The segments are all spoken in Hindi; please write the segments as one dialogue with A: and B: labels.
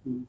A: हम्म।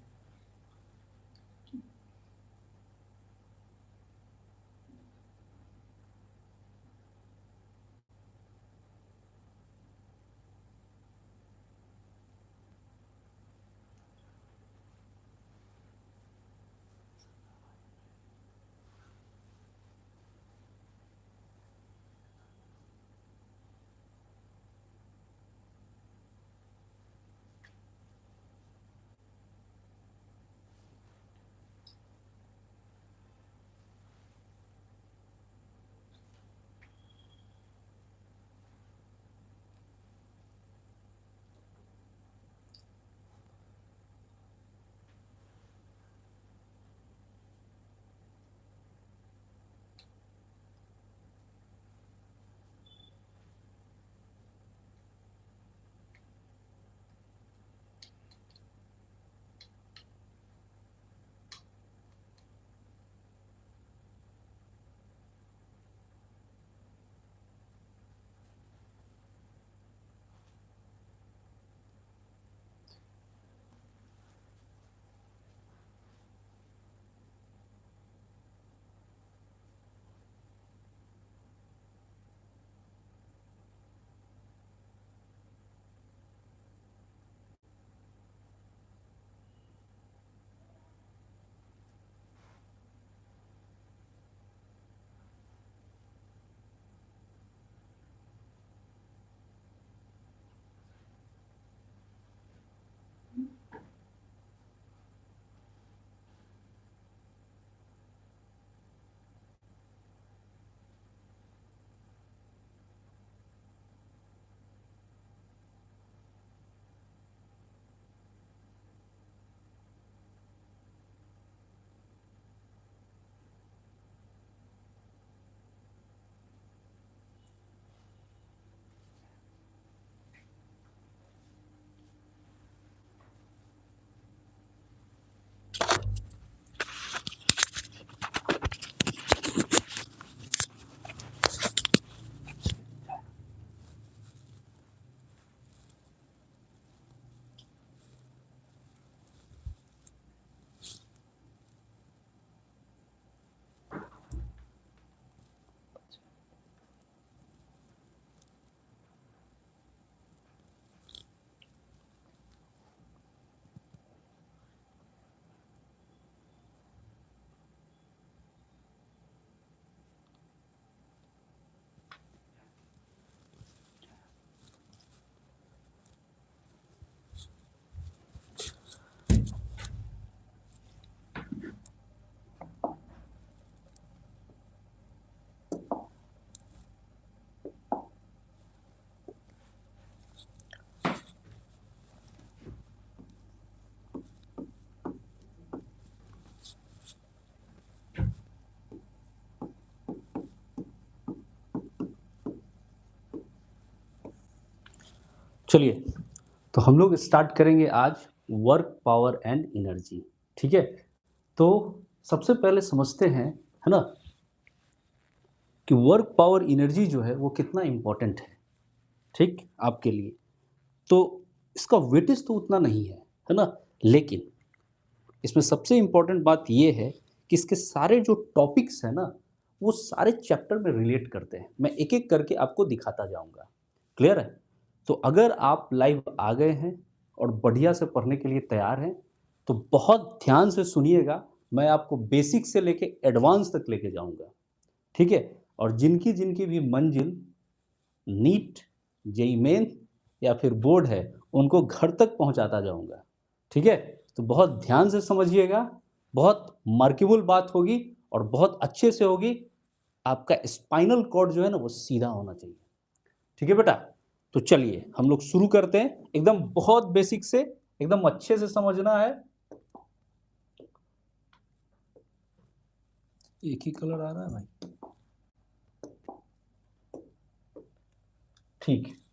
A: चलिए, तो हम लोग स्टार्ट करेंगे आज वर्क पावर एंड एनर्जी। ठीक है? तो सबसे पहले समझते हैं, है ना, कि वर्क पावर एनर्जी जो है वो कितना इम्पोर्टेंट ठीक, आपके लिए। तो इसका वेटेज तो उतना नहीं है ना? लेकिन इसमें सबसे इम्पोर्टेंट बात ये है कि इसके सारे जो टॉपिक्स हैं ना, वो सारे चैप्टर में रिलेट करते हैं। मैं एक-एक करके आपको दिखाता जाऊँगा। क्लियर है? तो अगर आप लाइव आ गए हैं और बढ़िया से पढ़ने के लिए तैयार हैं, तो बहुत ध्यान से सुनिएगा। मैं आपको बेसिक से लेके एडवांस तक लेके जाऊँगा। ठीक है? और जिनकी-जिनकी भी मंजिल नीट, जेईई मेन या फिर बोर्ड है, उनको घर तक पहुँचाता जाऊँगा। ठीक है? तो बहुत ध्यान से समझिएगा, बहुत मार्केबल बात होगी और बहुत अच्छे से होगी। आपका स्पाइनल कॉर्ड जो है ना, वो सीधा होना चाहिए। ठीक है बेटा? तो चलिए हम लोग शुरू करते हैं। एकदम बहुत बेसिक से, एकदम अच्छे से समझना है। एक ही कलर आ रहा है भाई। ठीक है।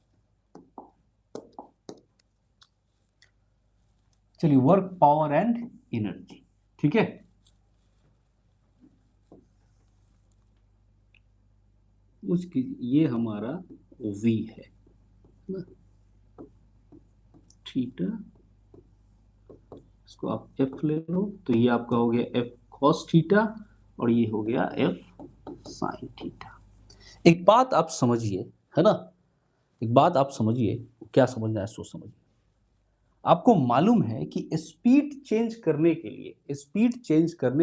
A: चलिए, वर्क पावर एंड एनर्जी। ठीक है? उसकी ये हमारा वी है ना, थीटा इसको आप एफ ले लो, तो ये आपका हो गया एफ कॉस थीटा और ये हो गया एफ साइन थीटा। एक बात आप समझिए, है ना, एक बात आप समझिए, क्या समझना है सो समझिए। आपको मालूम है कि स्पीड चेंज करने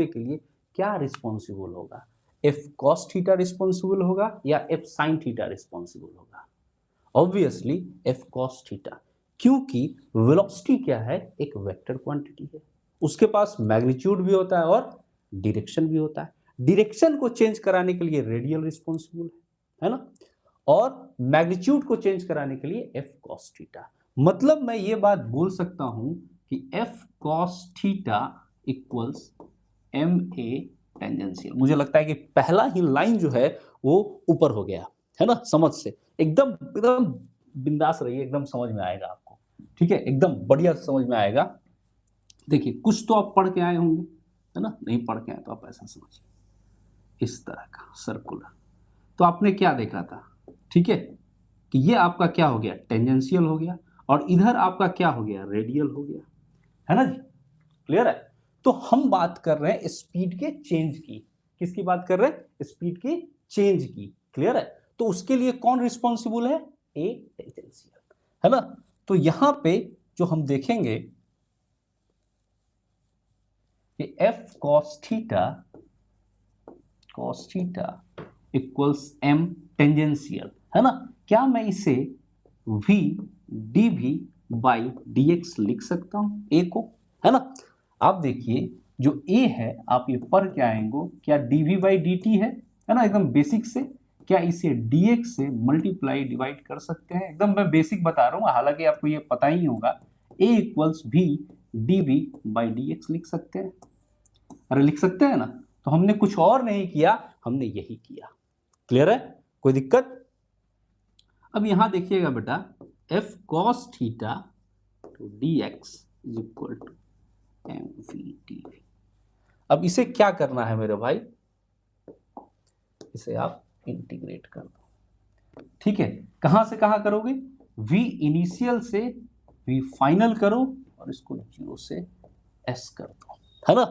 A: के लिए क्या रिस्पॉन्सिबल होगा? एफ कॉस थीटा रिस्पॉन्सिबल होगा या एफ साइन थीटा रिस्पॉन्सिबल होगा? ऑब्वियसली एफ कॉस थीटा, क्योंकि वेलोसिटी क्या है? एक वेक्टर क्वांटिटी है, उसके पास मैग्नीट्यूड भी होता है और डायरेक्शन भी होता है। डायरेक्शन को चेंज कराने के लिए रेडियल रिस्पॉन्सिबल है ना, और मैग्नीट्यूड को चेंज कराने के लिए एफ कॉस थीटा। मतलब मैं ये बात बोल सकता हूं कि F cos theta equals M A tangential. मुझे लगता है कि पहला ही लाइन जो है वो ऊपर हो गया, है ना, समझ से। एकदम एकदम बिंदास रहिए, एकदम समझ में आएगा आपको, ठीक है, एकदम बढ़िया समझ में आएगा। देखिए कुछ तो आप पढ़ के आए होंगे, है ना, नहीं पढ़ के आए तो आप ऐसा समझिए, इस तरह का सर्कुलर। तो आपने क्या देखा था, ठीक है, कि ये आपका क्या हो गया? टेंजेंशियल हो गया, और इधर आपका क्या हो गया? रेडियल हो गया, है ना जी, क्लियर है? तो हम बात कर रहे हैं स्पीड के चेंज की। किसकी बात कर रहे हैं? स्पीड की चेंज की, क्लियर है? तो उसके लिए कौन रिस्पॉन्सिबल है? ए टेंजेंशियल, है ना। तो यहां पे जो हम देखेंगे कि F cos theta equals M tangential, है ना। क्या मैं इसे v dv बाई dx लिख सकता हूं a को, है ना। आप देखिए जो a है, आप ये पढ़ के आएंगे, क्या dv बाई dt है ना, एकदम बेसिक से। क्या इसे dx से मल्टीप्लाई डिवाइड कर सकते हैं? एकदम मैं बेसिक बता रहा हूं, हालांकि आपको ये पता ही होगा। a equals v dv by dx लिख सकते हैं, अरे लिख सकते हैं ना। तो हमने कुछ और नहीं किया, हमने यही किया, क्लियर है? कोई दिक्कत? अब यहां देखिएगा बेटा, F cos theta to D X is equal to M V D V. अब इसे क्या करना है मेरे भाई? इसे आप इंटीग्रेट कर दो, ठीक है। कहां से कहां करोगे? v इनिशियल से v फाइनल करो, और इसको 0 से s कर दो, है ना।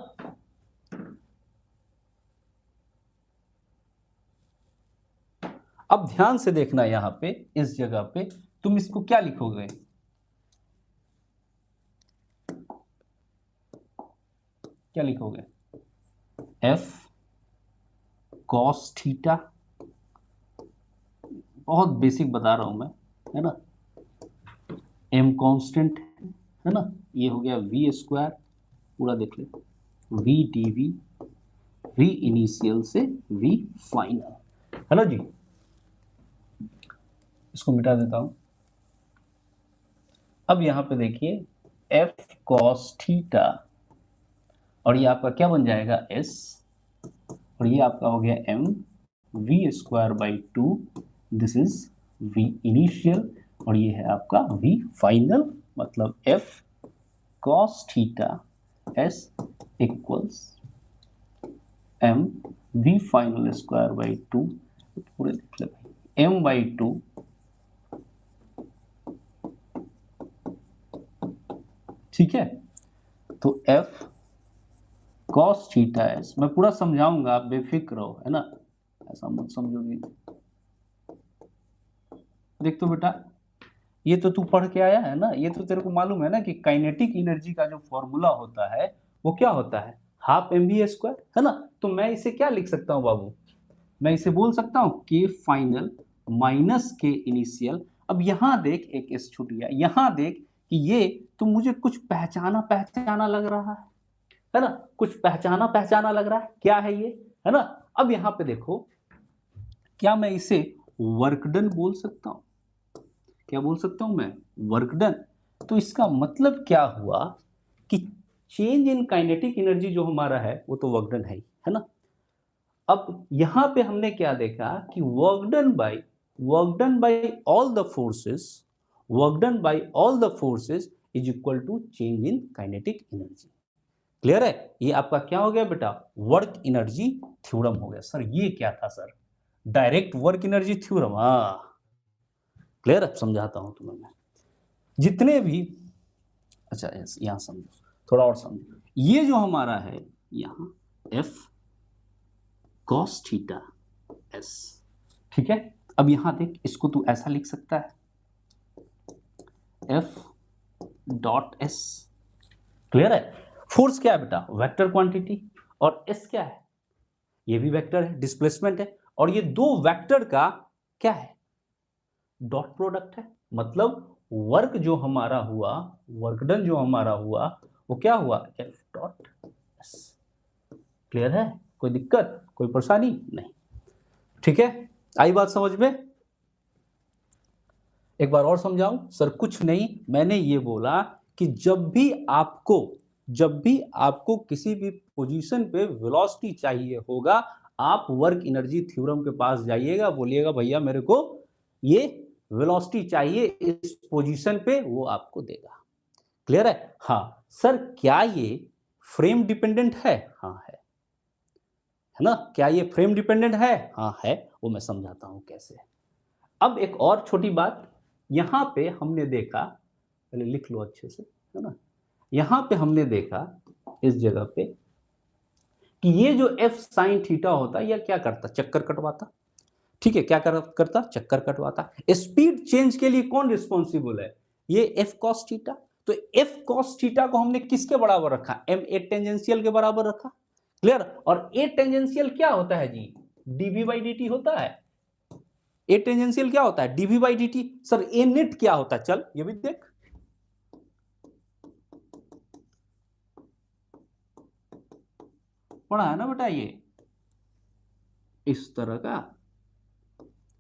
A: अब ध्यान से देखना, यहां पे इस जगह पे तुम इसको क्या लिखोगे? क्या लिखोगे? एफ कॉस थीटा, बहुत बेसिक बता रहा हूं मैं, है ना। एम कांस्टेंट है ना, ये हो गया वी स्क्वायर, पूरा देख ले, V D V, V initial से वी फाइनल, है ना जी। इसको मिटा देता हूं। अब यहां पे देखिए एफ कॉस थीटा, और ये आपका क्या बन जाएगा? एस, और ये आपका हो गया M V square by two, this is V initial, और ये है आपका वी फाइनल, मतलब F cos theta S equals M V final square by two, पूरे लिख ले भाई, एम बाई टू, ठीक है। तो एफ कॉस थीटा एस, मैं पूरा समझाऊंगा, आप बेफिक्र रहो, है ना, ऐसा मत समझोगे। देख तो बेटा, ये तो तू पढ़ के आया है ना, ये तो तेरे को मालूम है ना कि काइनेटिक एनर्जी का जो फॉर्मूला होता है वो क्या होता है? हाफ एम वी स्क्वायर, है ना। तो मैं इसे क्या लिख सकता हूँ बाबू? मैं इसे बोल सकता हूँ के फाइनल माइनस के इनिशियल। अब यहां देख, एक एस छूट गया, यहां देख कि ये तो मुझे कुछ पहचाना पहचाना लग रहा है ना, कुछ पहचाना पहचाना लग रहा है, क्या है ये, है ना। अब यहां पे देखो, क्या मैं इसे वर्क डन बोल सकता हूं? क्या बोल सकता हूं मैं? Work done. तो इसका मतलब क्या हुआ कि चेंज इन काइनेटिक एनर्जी जो हमारा है वो तो वर्क डन है ना। अब यहां पे हमने क्या देखा कि work done by all the forces, work done by all the forces is equal to change in kinetic energy, clear है? ये आपका क्या हो गया बेटा? वर्क एनर्जी थ्योरम हो गया। सर ये क्या था sir? Direct work energy theorem, हाँ, क्लियर है, समझाता हूं तुम्हें मैं। जितने भी, अच्छा यहां समझो, थोड़ा और समझो, ये जो हमारा है यहाँ एफ कॉस थीटा एस, ठीक है। अब यहां देख, इसको तू ऐसा लिख सकता है एफ डॉट एस, क्लियर है। फोर्स क्या है बेटा, वेक्टर क्वांटिटी, और एस क्या है, ये भी वेक्टर है, डिस्प्लेसमेंट है, और ये दो वेक्टर का क्या है, डॉट प्रोडक्ट है। मतलब वर्क जो हमारा हुआ, वर्क डन जो हमारा हुआ, वो क्या हुआ, एफ डॉट एस। क्लियर है, कोई दिक्कत, कोई परेशानी नहीं, ठीक है। आई बात समझ में, एक बार और समझाऊं सर? कुछ नहीं, मैंने ये बोला कि जब भी आपको किसी भी पोजीशन पे वेलोसिटी चाहिए होगा, आप वर्क एनर्जी थ्योरम के पास जाइएगा, बोलिएगा भैया मेरे को ये वेलोसिटी चाहिए इस पोजीशन पे, वो आपको देगा। क्लियर है? हाँ सर, क्या ये फ्रेम डिपेंडेंट है? हाँ है ना? क्या ये फ्रेम डिपेंडेंट है? हाँ है, वो मैं समझाता हूं कैसे। अब एक और छोटी बात, यहां पे हमने देखा, पहले लिख लो अच्छे से, है ना। यहां पे हमने देखा इस जगह पे कि ये जो एफ साइन थीटा होता है, यह क्या करता, चक्कर कटवाता, ठीक है। क्या करता, चक्कर कटवाता। स्पीड चेंज के लिए कौन रिस्पॉन्सिबल है, ये एफ कॉस थीटा। तो एफ कॉस थीटा को हमने किसके बराबर रखा, एम ए टेंजेंशियल के बराबर रखा। क्लियर? और ए टेंजेंशियल क्या होता है जी, डीवी बाई डी टी होता है। ए टेंजेंशियल क्या होता है, D V by D T. Sir A net क्या होता है, चल ये भी देख, पढ़ा है ना बेटा, ये इस तरह का,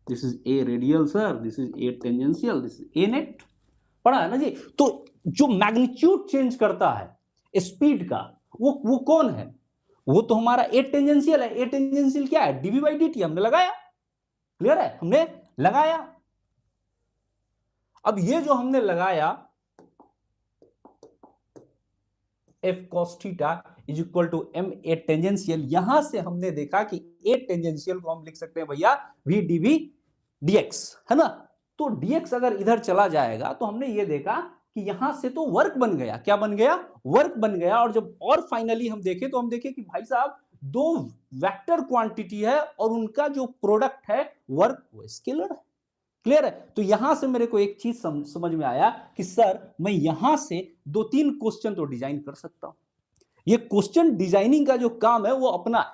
A: this is a radial sir, this is a tangential, this is a net, पढ़ा है ना जी। तो जो मैग्नीट्यूड चेंज करता है स्पीड का, वो कौन है, वो तो हमारा ए टेंजेंशियल है। ए टेंजेंशियल क्या है, डीवी बाई डी टी, हमने लगाया। क्लियर है, हमने लगाया। अब ये जो हमने लगाया F cos theta is equal to M A tangential, यहां से हमने देखा कि ए टेंजेंशियल को हम लिख सकते हैं भैया वी डीवी डीएक्स, है ना। तो डीएक्स अगर इधर चला जाएगा तो हमने ये देखा कि यहां से तो वर्क बन गया, क्या बन गया, वर्क बन गया। और जब और फाइनली हम देखें तो हम देखें कि भाई साहब दो वेक्टर क्वांटिटी है और उनका जो प्रोडक्ट है वर्क, वो स्केलर है। क्लियर है? तो यहां से मेरे को एक चीज समझ में आया कि सर मैं यहां से दो तीन क्वेश्चन तो डिजाइन कर सकता हूं। ये क्वेश्चन डिजाइनिंग का जो काम है वो अपना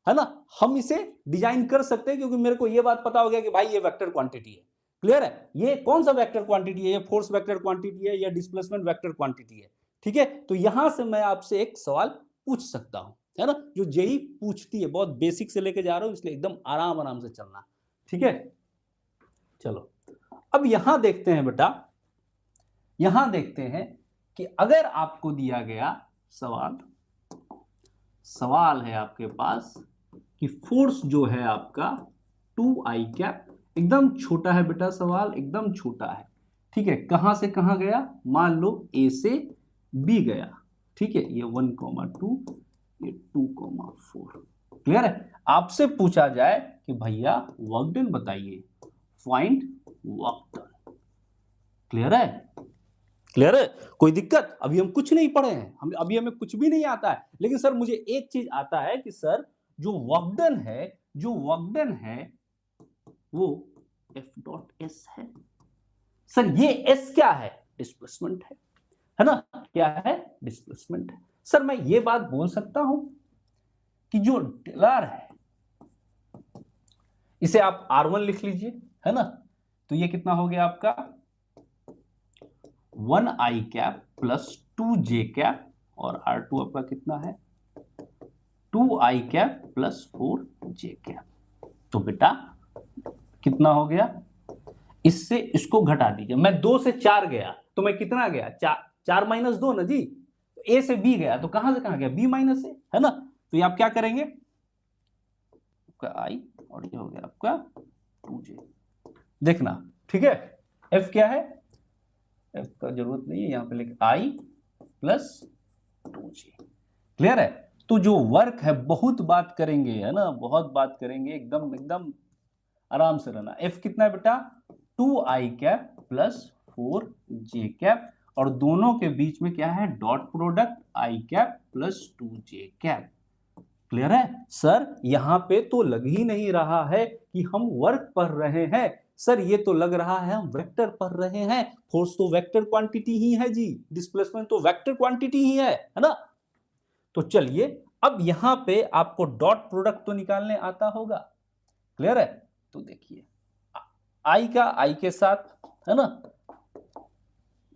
A: है ना, हम इसे डिजाइन कर सकते हैं, क्योंकि मेरे को ये बात पता हो गया कि भाई ये वेक्टर क्वांटिटी है। क्लियर है? ये कौन सा वेक्टर क्वांटिटी है, ये फोर्स वेक्टर क्वांटिटी है या डिस्प्लेसमेंट वेक्टर क्वांटिटी है। ठीक है, तो यहां से मैं आपसे एक सवाल पूछ सकता हूं, है ना, जो जेई पूछती है। बहुत बेसिक से लेके जा रहा हूं, इसलिए एकदम आराम आराम से चलना, ठीक है। चलो अब यहां देखते हैं बेटा, यहां देखते हैं कि अगर आपको दिया गया सवाल, सवाल है आपके पास कि फोर्स जो है आपका 2i कैप, एकदम छोटा है बेटा सवाल, एकदम छोटा है, ठीक है। कहां से कहां गया, मान लो ए से बी गया, ठीक है। ये 1,2, ये 2,4। क्लियर है? आपसे पूछा जाए कि भैया वर्क डन बताइए, फाइंड वर्क डन। क्लियर है? क्लियर है, कोई दिक्कत? अभी हम कुछ नहीं पढ़े हैं, हम अभी हमें कुछ भी नहीं आता है, लेकिन सर मुझे एक चीज आता है कि सर जो वर्क डन है, जो वर्क डन है वो एफ डॉट एस है। सर ये एस क्या है, डिस्प्लेसमेंट है ना, क्या है, डिस्प्लेसमेंट है। सर मैं ये बात बोल सकता हूं कि जो डेलर है इसे आप R1 लिख लीजिए, है ना। तो ये कितना हो गया आपका 1i cap plus 2j cap, और R2 आपका कितना है 2i cap plus 4j cap. तो बेटा कितना हो गया, इससे इसको घटा दीजिए। मैं 2 से 4 गया तो मैं कितना गया, 4 माइनस 2 ना जी। तो ए से बी गया तो कहां से कहां गया, बी माइनस ए, है ना। तो ये आप क्या करेंगे, आपका आई और ये हो गया आपका 2j, देखना, ठीक है। एफ क्या है, एफ का जरूरत नहीं है, यहां पे लिख आई प्लस 2j। क्लियर है? तो जो वर्क है, बहुत बात करेंगे, है ना, बहुत बात करेंगे, एकदम एकदम आराम से रहना। एफ कितना है बेटा 2i cap plus 4j cap, और दोनों के बीच में क्या है, dot product I cap plus 2j cap. Clear है सर? यहां पे तो लग ही नहीं रहा है कि हम वर्क पढ़ रहे हैं सर, ये तो लग रहा है हम वेक्टर पढ़ रहे हैं। फोर्स तो वेक्टर क्वांटिटी ही है जी, डिस्प्लेसमेंट तो वेक्टर क्वांटिटी ही है ना। तो चलिए अब यहां पे आपको डॉट प्रोडक्ट तो निकालने आता होगा, क्लियर है? तो देखिए आई का आई के साथ, है ना,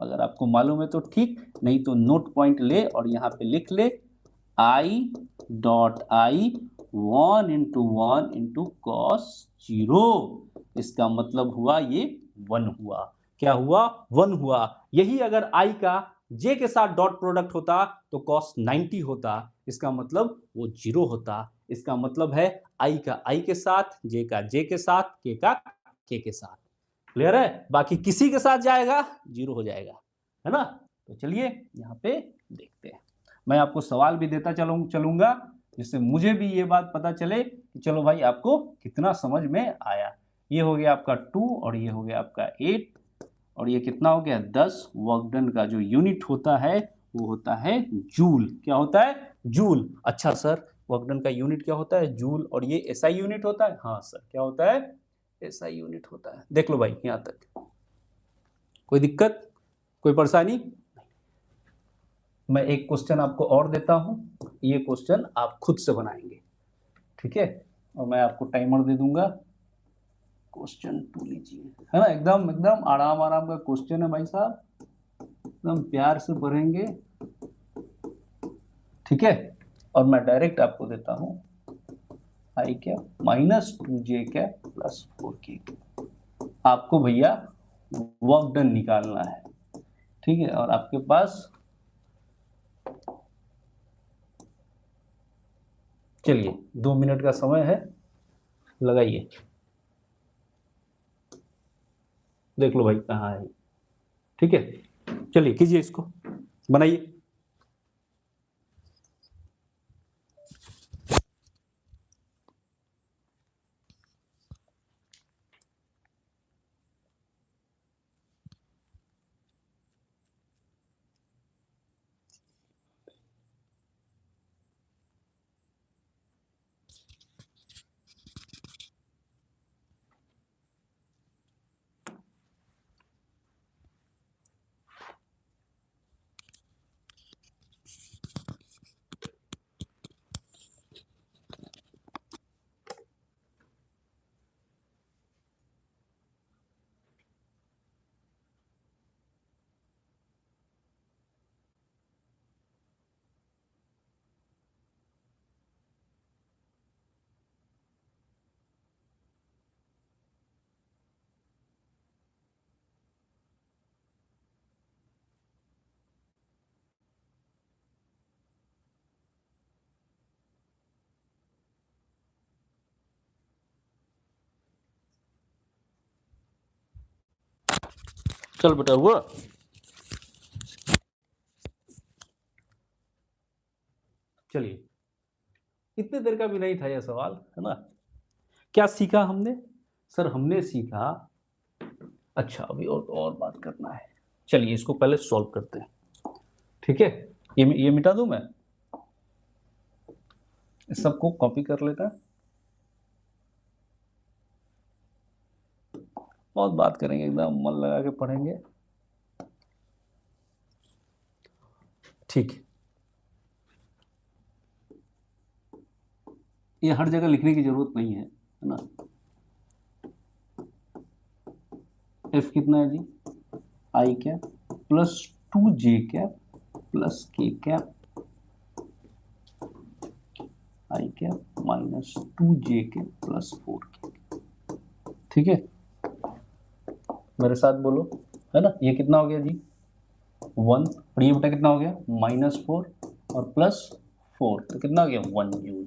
A: अगर आपको मालूम है तो ठीक, नहीं तो नोट पॉइंट ले और यहां पे लिख ले आई डॉट आई 1 × 1 × cos 0। इसका मतलब हुआ ये 1 हुआ। क्या हुआ? 1 हुआ। यही अगर आई का जे के साथ डॉट प्रोडक्ट होता तो cos 90 होता, इसका मतलब वो 0 होता। इसका मतलब है आई का आई के साथ, जे का जे के साथ, के का के साथ। क्लियर है? बाकी किसी के साथ जाएगा 0 हो जाएगा, है ना। तो चलिए यहाँ पे देखते हैं, मैं आपको सवाल भी देता चलूंगा जिससे मुझे भी ये बात पता चले कि चलो भाई आपको कितना समझ में आया। ये हो गया आपका 2 और ये हो गया आपका 8 और ये कितना हो गया 10। वर्क डन का जो यूनिट होता है वो होता है जूल। क्या होता है? जूल। अच्छा सर वर्क डन का यूनिट क्या होता है? जूल। और ये एसआई यूनिट होता है? हाँ सर क्या होता है? एसआई यूनिट होता है। देख लो भाई यहां तक कोई दिक्कत, कोई परेशानी? मैं एक क्वेश्चन आपको और देता हूं, ये क्वेश्चन आप खुद से बनाएंगे, ठीक है? और मैं आपको टाइमर दे दूंगा। क्वेश्चन 2 लीजिए, है ना, एकदम एकदम आराम आराम का क्वेश्चन है भाई साहब, एकदम प्यार से पढ़ेंगे, ठीक है? और मैं डायरेक्ट आपको देता हूं आई cap -2j cap plus 4k। आपको भैया वर्क डन निकालना है, ठीक है? और आपके पास चलिए 2 मिनट का समय है, लगाइए, देख लो भाई कहाँ है, ठीक है? चलिए कीजिए, इसको बनाइए। चल बेटा हुआ। चलिए इतने देर का भी नहीं था यह सवाल, है ना। क्या सीखा हमने? सर हमने सीखा, अच्छा अभी और बात करना है। चलिए इसको पहले सॉल्व करते हैं, ठीक है? ये मिटा दूं मैं, इस सबको कॉपी कर लेता। बहुत बात करेंगे, एकदम मन लगा के पढ़ेंगे, ठीक है? ये हर जगह लिखने की जरूरत नहीं है ना। एफ कितना है जी? I cap plus 2j cap plus k cap, i cap -2j cap plus 4k, ठीक है? मेरे साथ बोलो, है ना। ये कितना हो गया जी? 1। और ये बेटा कितना हो गया? -4 और +4, तो कितना हो गया? 1 जूल,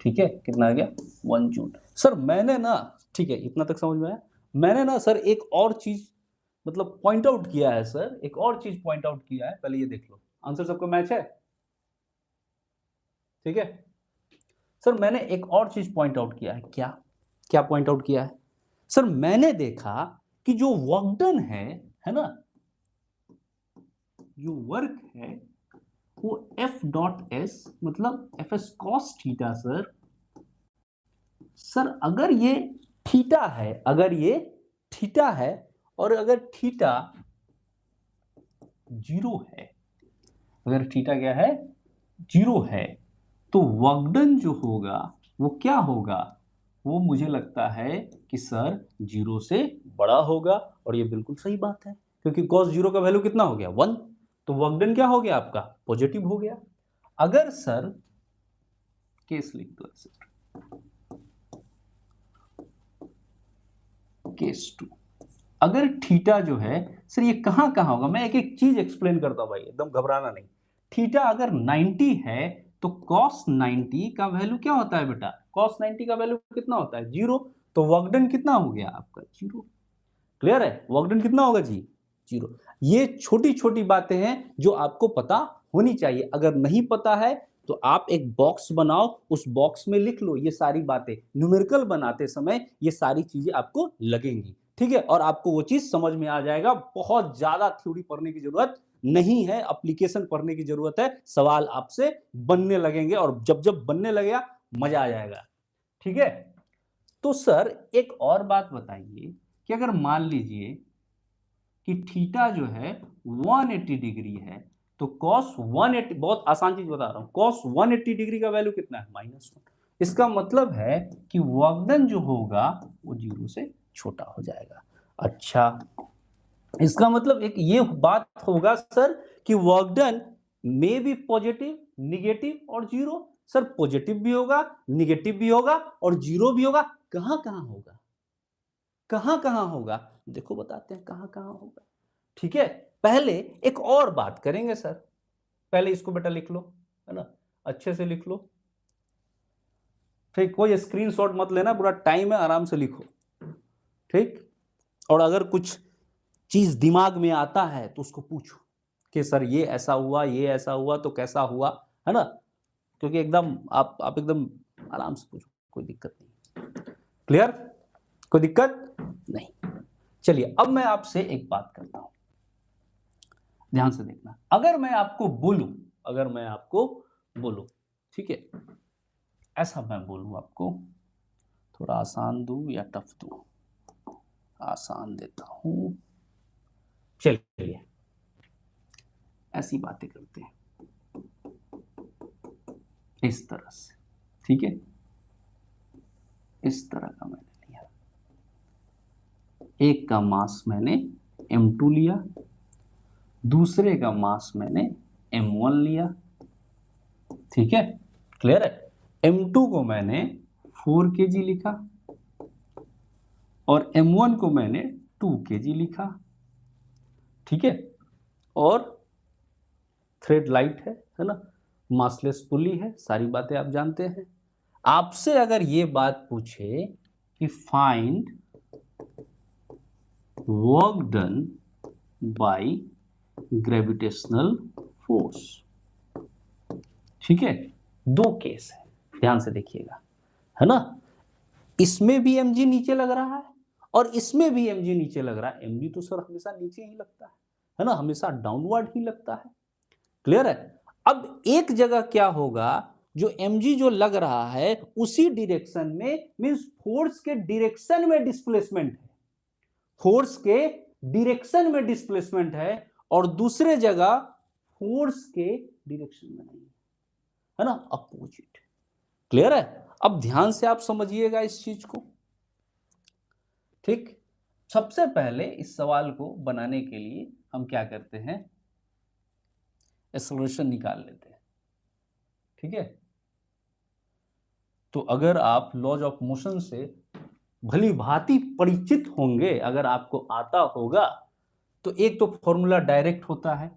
A: ठीक है? कितना आ गया? 1 जूल। सर मैंने ना, ठीक है इतना तक समझ में आया। मैंने ना सर एक और चीज मतलब पॉइंट आउट किया है सर, एक और चीज पॉइंट आउट किया है, पहले ये देख लो। आंसर सबको मैच है? ठीक है सर, मैंने एक और चीज पॉइंट आउट किया है। क्या क्या पॉइंट आउट किया है? सर मैंने देखा कि जो वर्क डन है ना, जो वर्क है वो एफ डॉट एस मतलब F S cos theta sir अगर ये थीटा है, अगर ये थीटा है और अगर थीटा 0 है, अगर थीटा क्या है 0 है, तो वर्क डन जो होगा वो क्या होगा, वो मुझे लगता है कि सर 0 से बड़ा होगा। और ये बिल्कुल सही बात है क्योंकि cos 0 का वैल्यू कितना हो गया 1, तो वर्क डन क्या हो गया आपका पॉजिटिव हो गया। अगर सर केस लिख दो ऐसे, केस 2, अगर थीटा जो है सर ये कहां कहां होगा, मैं एक एक चीज एक्सप्लेन करता हूं भाई, एकदम घबराना नहीं। थीटा अगर 90 है तो cos 90 का वैल्यू क्या होता है बेटा, cos 90 का वैल्यू कितना होता है 0, तो वर्क डन कितना हो गया आपका 0। क्लियर है, वर्क डन कितना होगा जी 0। ये छोटी छोटी बातें हैं जो आपको पता होनी चाहिए, अगर नहीं पता है तो आप एक बॉक्स बनाओ, उस बॉक्स में लिख लो ये सारी बातें, न्यूमेरिकल बनाते समय ये सारी चीजें आपको लगेंगी, ठीक है, और आपको वो चीज समझ में आ जाएगा। बहुत ज्यादा थ्योरी पढ़ने की जरूरत नहीं है, एप्लीकेशन पढ़ने की जरूरत है, सवाल आपसे बनने लगेंगे और जब जब बनने लगेगा मजा आ जाएगा, ठीक है। तो सर एक और बात बताइए कि अगर मान लीजिए कि थीटा जो है 180 डिग्री है तो cos 180, बहुत आसान चीज बता रहा हूं, cos 180 डिग्री का वैल्यू कितना है -1। इसका मतलब है कि वर्क डन जो होगा वो 0 से छोटा हो जाएगा। अच्छा, इसका मतलब एक ये बात होगा सर कि वर्क डन में भी पॉजिटिव, निगेटिव और 0। सर पॉजिटिव भी होगा, निगेटिव भी होगा और 0 भी होगा। कहां कहां होगा, कहां कहां होगा, देखो बताते हैं कहां कहां होगा, ठीक है। पहले एक और बात करेंगे सर, पहले इसको बेटा लिख लो, है ना, अच्छे से लिख लो, ठीक, कोई स्क्रीनशॉट मत लेना, पूरा टाइम है, आराम से लिखो, ठीक। और अगर कुछ चीज दिमाग में आता है तो उसको पूछो कि सर ये ऐसा हुआ, ये ऐसा हुआ तो कैसा हुआ, है ना, क्योंकि एकदम आप एकदम आराम से पूछो, कोई दिक्कत नहीं। क्लियर, कोई दिक्कत नहीं। चलिए अब मैं आपसे एक बात करता हूं, ध्यान से देखना। अगर मैं आपको बोलूं, अगर मैं आपको बोलूं, ठीक है, ऐसा मैं बोलूं आपको, थोड़ा आसान दूं या टफ दूं, आसान देता हूं, चलिए ऐसी बातें करते हैं इस तरह से, ठीक है, इस तरह का मैंने लिया, एक का मास मैंने m2 लिया, दूसरे का मास मैंने m1 लिया, ठीक है, क्लियर है। m2 को मैंने 4 kg लिखा और m1 को मैंने 2 kg लिखा, ठीक है, और थ्रेड लाइट है ना, मासलेस पुली है, सारी बातें आप जानते हैं। आपसे अगर ये बात पूछे कि find work done by gravitational force, ठीक है, दो केस है, ध्यान से देखिएगा, है ना, इसमें भी mg नीचे लग रहा है और इसमें भी mg नीचे लग रहा है। mg तो सर हमेशा नीचे ही लगता है ना, हमेशा डाउनवर्ड ही लगता है, क्लियर है। अब एक जगह क्या होगा, जो mg जो लग रहा है उसी डायरेक्शन में, मींस फोर्स के डायरेक्शन में डिस्प्लेसमेंट है, फोर्स के डायरेक्शन में डिस्प्लेसमेंट है, और दूसरे जगह फोर्स के डायरेक्शन में नहीं है ना, अपोजिट। क्लियर है, अब ध्यान से आप समझिएगा इस चीज को, ठीक। सबसे पहले इस सवाल को बनाने के लिए हम क्या करते हैं, एक्सेलरेशन निकाल लेते हैं, ठीक है। तो अगर आप लॉज ऑफ मोशन से भली भांति परिचित होंगे, अगर आपको आता होगा, तो एक तो फॉर्मूला डायरेक्ट होता है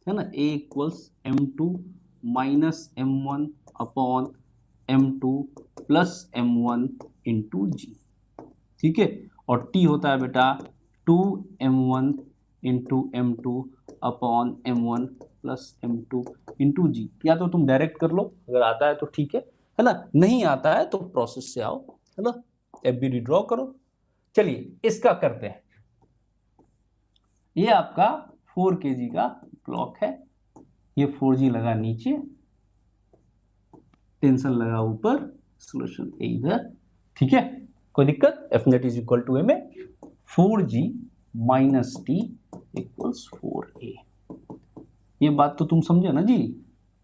A: ना, a equals m2 minus m1 upon m2 plus m1 into g, ठीक है, और t होता है बेटा 2m1 into m2 upon m1 plus m2 into g. या तो तुम डायरेक्ट कर लो, अगर आता है तो ठीक है ना, नहीं आता है तो प्रोसेस से आओ, है ना, एफबीडी ड्रॉ करो। चलिए इसका करते हैं, ये आपका 4 kg का क्लॉक है, ये 4G लगा नीचे, टेंशन लगा ऊपर, सोल्यूशन ए इधर, ठीक है, कोई दिक्कत? F net is equal to a में 4G minus T equals 4A। ये बात तो तुम समझे ना जी,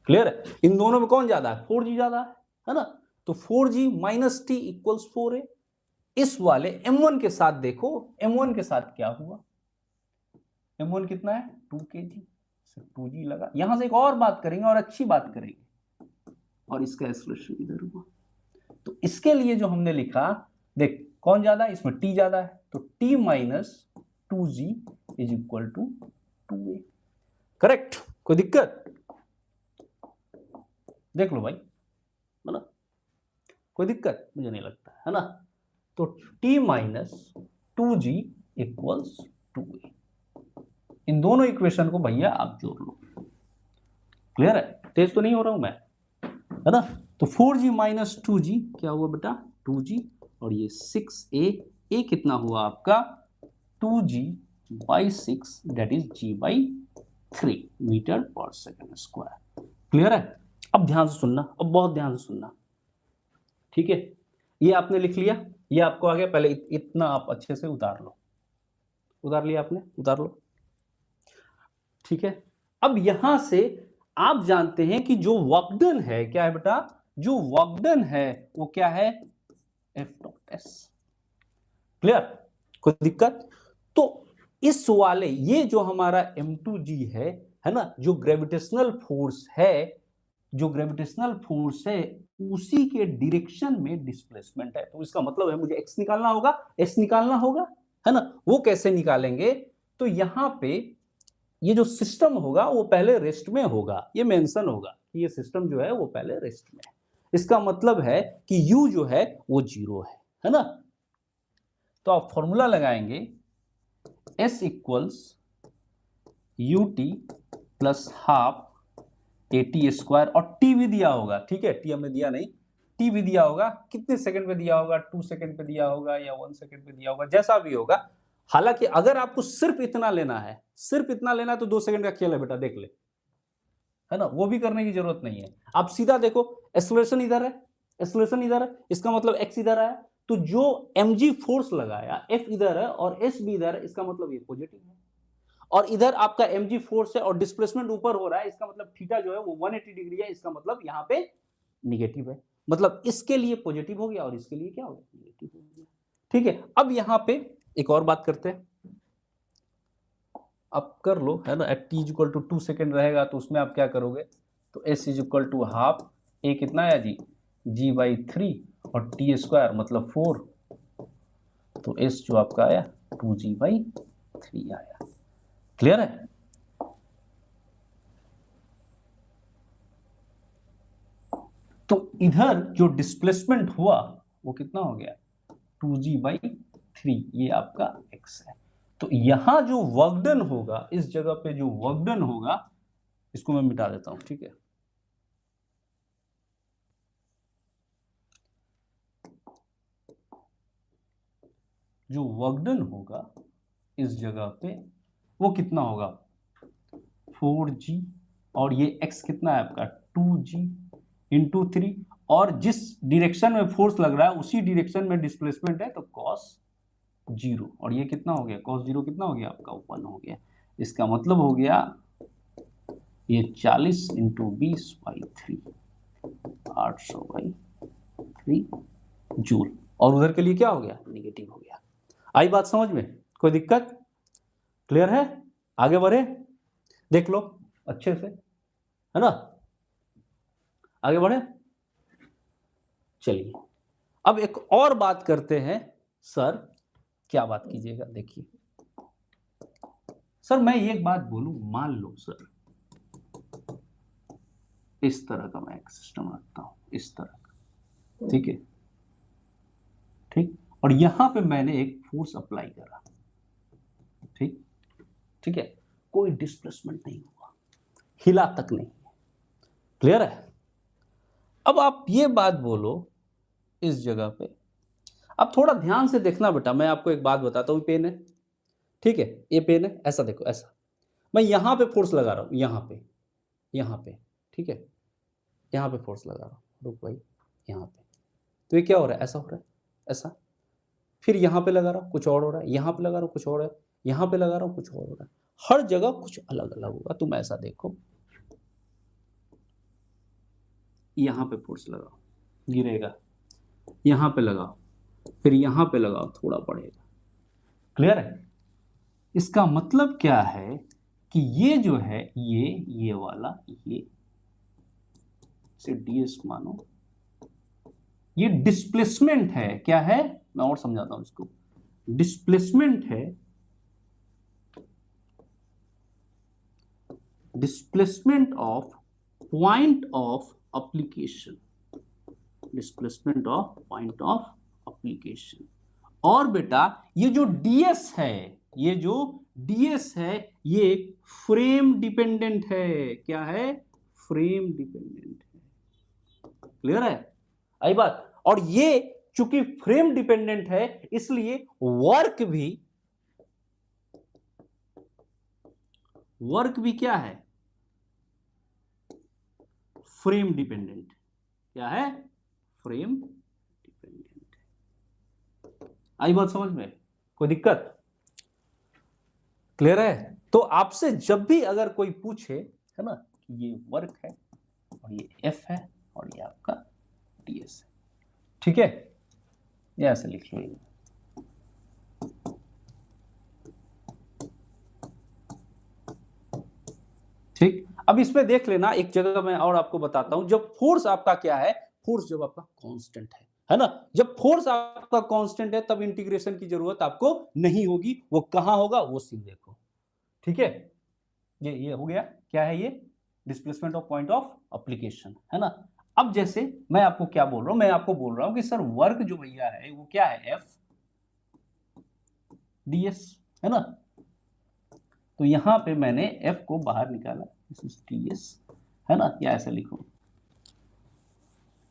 A: क्लियर है? इन दोनों में कौन ज्यादा है? 4G ज्यादा है ना, तो 4G minus T equals 4A। इस वाले M1 के साथ देखो, M1 के साथ क्या हुआ? M1 कितना है? 2 kg, 2G लगा। यहां से एक और बात करेंगे और अच्छी बात करेंगे, और इसका सोल्यूशन इधर हुआ। तो इसके लिए जो हमने लिखा, देख कौन ज्यादा है इसमें? T ज्यादा है, तो T minus 2G is equal to 2A। Correct? कोई दिक्कत? देख लो भाई, है ना, कोई दिक्कत मुझे नहीं लगता है ना। तो T minus 2G equals 2A। इन दोनों इक्वेशन को भैया आप जोड़ लो। क्लियर है? तेज तो नहीं हो रहा हूं मैं, है ना? तो 4G माइनस 2G क्या हुआ बेटा? 2G, और ये 6A, A कितना हुआ आपका? 2G by 6, that is G by 3 metre पर सेकेंड स्क्वायर। क्लियर है? अब ध्यान से सुनना, अब बहुत ध्यान से सुनना, ठीक है? ये आपने लिख लिया, ये आपको आ गया। पहले इतना आप अच्छे से उतार लो। उतार लिया आपने? उतार लो, ठीक है। अब यहां से आप जानते हैं कि जो वर्क डन है, क्या है बेटा? जो वर्क डन है वो क्या है? F dot S. क्लियर? कोई दिक्कत? तो इस वाले, ये जो हमारा M2G है ना, जो ग्रेविटेशनल फोर्स है, जो ग्रेविटेशनल फोर्स है उसी के डायरेक्शन में डिस्प्लेसमेंट है। तो इसका मतलब है मुझे x निकालना होगा, s निकालना होगा, है ना। वो कैसे निकालेंगे? तो यहां पे ये जो सिस्टम होगा वो पहले रेस्ट में होगा, ये मेंशन होगा कि ये सिस्टम जो है वो पहले रेस्ट में है। इसका मतलब है कि u जो है वो 0 है ना। तो आप फॉर्मूला लगाएंगे s equals ut plus half AT square, और t भी दिया होगा, ठीक है, t हमने दिया नहीं, t भी दिया होगा। कितने सेकंड पे दिया होगा? 2 सेकंड पे दिया होगा या 1 सेकंड पे दिया होगा, जैसा भी होगा। हालांकि अगर आपको सिर्फ इतना लेना है, सिर्फ इतना लेना है, तो 2 सेकंड का खेल है बेटा, देख ले, है ना। वो भी करने की जरूरत नहीं है। आप सीधा देखो, एक्सेलरेशन इधर है, एक्सेलरेशन इधर है, इसका मतलब x इधर आया, तो जो mg फोर्स लगाया f इधर है और s भी इधर है, इसका मतलब ये पॉजिटिव है। और इधर आपका mg फोर्स है और डिस्प्लेसमेंट ऊपर हो रहा है, इसका मतलब थीटा जो है वो 180 डिग्री है, इसका मतलब यहाँ पे निगेटिव है। मतलब इसके लिए पॉजिटिव हो गया और इसके लिए क्या हो गया? निगेटिव हो गया। ठीक है, अब यहाँ पे एक और बात करते हैं, आप कर लो, है ना। At t equal to 2 second रहेगा तो उसमें आप क्या करोगे? तो s is equal to half a कितना आया जी? g बाई 3 और t स्क्वायर मतलब 4, तो s जो आपका आया 2g बाई 3 आया। क्लियर है? तो इधर जो डिस्प्लेसमेंट हुआ वो कितना हो गया? 2g बाई 3, ये आपका x है। तो यहां जो वर्क डन होगा, इस जगह पे जो वर्क डन होगा, इसको मैं मिटा देता हूं, ठीक है। जो वर्क डन होगा इस जगह पे वो कितना होगा? 4G, और ये x कितना है आपका? 2G इंटू 3, और जिस डायरेक्शन में फोर्स लग रहा है उसी डायरेक्शन में डिस्प्लेसमेंट है, तो cos 0, और ये कितना हो गया? cos 0 कितना हो गया आपका? 1 हो गया। इसका मतलब हो गया ये 40 इंटू 20 बाई 3, 800 बाई 3 जूल। और उधर के लिए क्या हो गया? निगेटिव हो गया। आई बात समझ में? कोई दिक्कत? क्लियर है? आगे बढ़े, देख लो अच्छे से, है ना। आगे बढ़े, चलिए अब एक और बात करते हैं। सर क्या बात कीजिएगा, देखिए सर, मैं एक बात बोलूं, मान लो सर, इस तरह का मैं एक सिस्टम रखता हूं, इस तरह का, ठीक है, ठीक, और यहां पे मैंने एक फोर्स अप्लाई करा, ठीक, ठीक है, कोई डिस्प्लेसमेंट नहीं हुआ, हिला तक नहीं। क्लियर है? अब आप ये बात बोलो, इस जगह पे अब थोड़ा ध्यान से देखना बेटा, मैं आपको एक बात बताता हूँ। पेन है, ठीक है, ये पेन है, ऐसा देखो, ऐसा मैं यहां पे फोर्स लगा रहा हूं, यहां पे, ठीक है, यहां पे फोर्स लगा रहा हूं, रुक भाई, यहां पे, तो ये क्या हो रहा है, ऐसा हो रहा है, ऐसा, फिर यहां पे लगा रहा हूं, कुछ और हो रहा है, यहां पे लगा रहा हूं, कुछ और है, यहां पे लगा रहा हूं, कुछ और हो रहा है, हर जगह कुछ अलग अलग होगा। तुम ऐसा देखो, यहां पे फोर्स लगाओ, गिरेगा, यहां पे लगाओ, फिर यहां पे लगाओ, थोड़ा बढ़ेगा। क्लियर है? इसका मतलब क्या है कि ये जो है, ये वाला, ये से ds मानो, ये डिस्प्लेसमेंट है। क्या है? मैं और समझाता हूं इसको। डिस्प्लेसमेंट है, displacement of point of application, displacement of point of application. और बेटा ये जो ds है, ये जो ds है, ये फ्रेम डिपेंडेंट है। क्या है? फ्रेम डिपेंडेंट है। क्लियर है? आई बात? और ये चूंकि फ्रेम डिपेंडेंट है, इसलिए वर्क भी क्या है? Frame dependent. क्या है? Frame dependent. आई बात समझ में? कोई दिक्कत? क्लियर है? तो आपसे जब भी अगर कोई पूछे, है ना, कि ये वर्क है और ये एफ है और ये आपका ds है, ठीक है, ये ऐसे लिख लो। ठीक, अब इसमें देख लेना, एक जगह मैं और आपको बताता हूं। जब फोर्स आपका क्या है, फोर्स जब आपका कांस्टेंट है ना, जब फोर्स आपका कांस्टेंट है तब इंटीग्रेशन की जरूरत आपको नहीं होगी। वो कहां होगा, वो सीन देखो। ठीक है, ये हो गया। क्या है ये? Displacement of point of application, है ना। अब जैसे मैं आपको क्या बोल रहा हूं, मैं आपको बोल रहा हूं कि सर वर्क जो भैया है वो क्या है, एफ ds, है ना। तो यहां पे मैंने f को बाहर निकाला, ds, है ना, या ऐसा लिखो,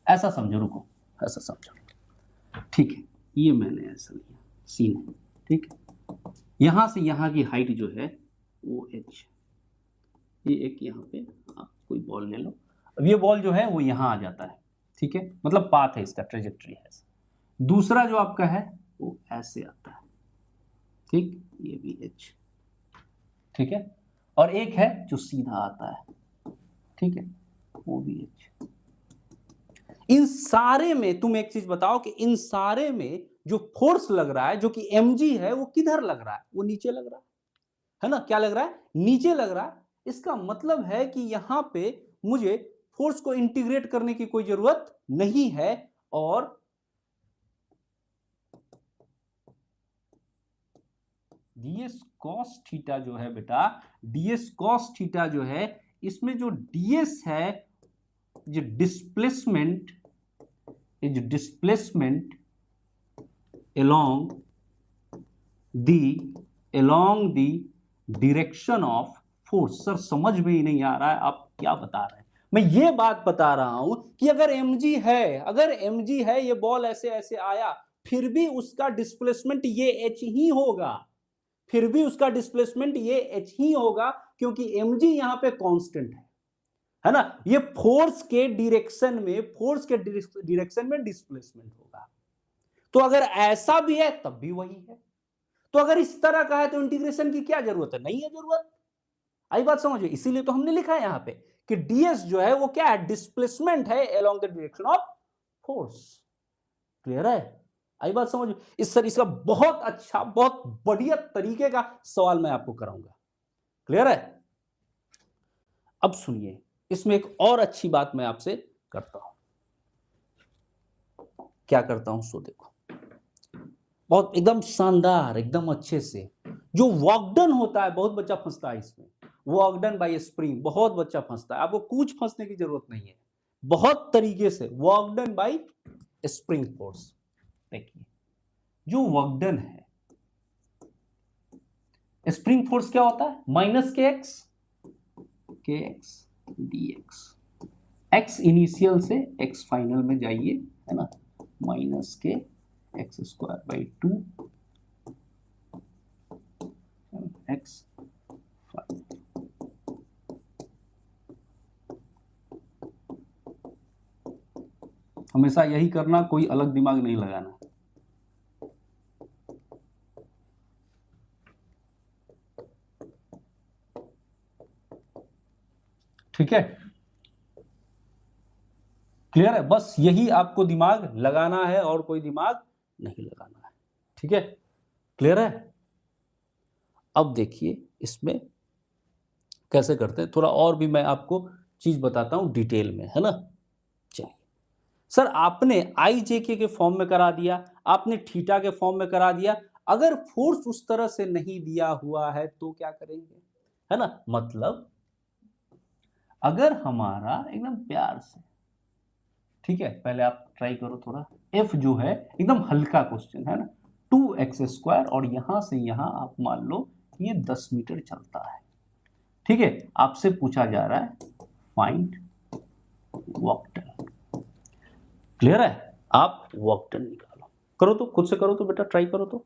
A: ऐसा समझो, रुको, ऐसा समझो, ठीक है, ये मैंने ऐसा लिया, सीन है, ठीक है। यहां से यहां की हाइट जो है वो h, ये एक यहां पे आप कोई बॉल ले लो, अब ये बॉल जो है वो यहां आ जाता है, ठीक है, मतलब पाथ है इसका, ट्रेजेक्ट्री है। दूसरा जो आपका है वो ऐसे आता है, ठीक, ये भी h, ठीक है, और एक है जो सीधा आता है, ठीक है, वो भी h। इन सारे में तुम एक चीज बताओ कि इन सारे में जो फोर्स लग रहा है, जो कि mg है, वो किधर लग रहा है? वो नीचे लग रहा है ना। क्या लग रहा है? नीचे लग रहा है। इसका मतलब है कि यहां पे मुझे फोर्स को इंटीग्रेट करने की कोई जरूरत नहीं है। और ds cos थीटा जो है बेटा, ds cos थीटा जो है, इसमें जो ds है, जो डिस्प्लेसमेंट, जो displacement along along the direction of force. Sir समझ में ही नहीं आ रहा है आप क्या बता रहे हैं। मैं ये बात बता रहा हूं कि अगर mg है, अगर mg है, ये बॉल ऐसे ऐसे आया, फिर भी उसका डिस्प्लेसमेंट ये h ही होगा, फिर भी उसका डिस्प्लेसमेंट ये h ही होगा, क्योंकि mg यहां पे कांस्टेंट है ना। ये फोर्स के डायरेक्शन में, फोर्स के डायरेक्शन में डिस्प्लेसमेंट होगा। तो अगर ऐसा भी है तब भी वही है। तो अगर इस तरह का है तो इंटीग्रेशन की क्या जरूरत है? नहीं है जरूरत। आई बात समझ में? इसीलिए तो हमने लिखा है यहां पे कि ds जो है वो क्या है, डिस्प्लेसमेंट है along the direction of force. Clear है? आई बात समझ में? इस सर इसका बहुत अच्छा, बहुत बढ़िया तरीके का सवाल मैं आपको कराऊंगा। क्लियर है? अब सुनिए, इसमें एक और अच्छी बात मैं आपसे करता हूं। क्या करता हूं सो देखो, बहुत एकदम शानदार, एकदम अच्छे से। जो वर्क डन होता है, बहुत बच्चा फंसता है इसमें, वर्क डन बाय स्प्रिंग, बहुत बच्चा फंसता है। आपको कुछ फंसने की जरूरत नहीं है, बहुत तरीके से work done bye spring force. देखिए, जो वर्क डन है, स्प्रिंग फोर्स क्या होता है? माइनस के x D x, x initial से एक्स फाइनल में जाइए, है ना, माइनस के x square by 2 x final. हमेशा यही करना, कोई अलग दिमाग नहीं लगाना। ठीक है, क्लियर है? बस यही आपको दिमाग लगाना है और कोई दिमाग नहीं लगाना है। ठीक है, क्लियर है? अब देखिए इसमें कैसे करते हैं, थोड़ा और भी मैं आपको चीज बताता हूं डिटेल में, है ना। चलिए सर, आपने आई जे के फॉर्म में करा दिया, आपने थीटा के फॉर्म में करा दिया, अगर फोर्स उस तरह से नहीं दिया हुआ है तो क्या करेंगे, है ना। मतलब अगर हमारा एकदम प्यार से, ठीक है, पहले आप ट्राई करो थोड़ा, एफ जो है एकदम हल्का क्वेश्चन है ना, 2x² और यहां से यहां आप मान लो ये 10 मीटर चलता है। ठीक है, आपसे पूछा जा रहा है फाइंड वर्क डन। क्लियर है? आप वर्क डन निकालो, करो तो, खुद से करो तो बेटा, ट्राई करो तो।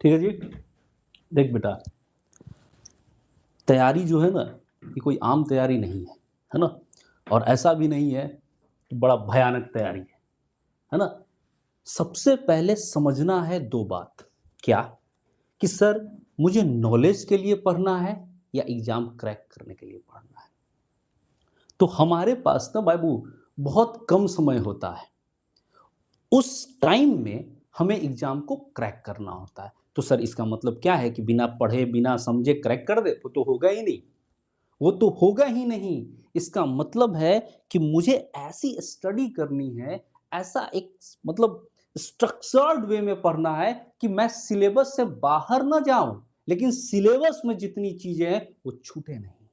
A: ठीक है जी, देख बेटा, तैयारी जो है ना, ये कोई आम तैयारी नहीं है ना, और ऐसा भी नहीं है कि बड़ा भयानक तैयारी है ना। सबसे पहले समझना है दो बात, क्या, कि सर मुझे नॉलेज के लिए पढ़ना है या एग्जाम क्रैक करने के लिए पढ़ना है। तो हमारे पास ना बाबू बहुत कम समय होता है, उस टाइम में हमें एग्जाम को क्रैक करना होता है। तो सर इसका मतलब क्या है कि बिना पढ़े बिना समझे क्रैक कर दे, वो तो होगा ही नहीं, वो तो होगा ही नहीं। इसका मतलब है कि मुझे ऐसी स्टडी करनी है, ऐसा एक मतलब स्ट्रक्चर्ड वे में पढ़ना है कि मैं सिलेबस से बाहर ना जाऊं, लेकिन सिलेबस में जितनी चीजें हैं वो छूटे नहीं।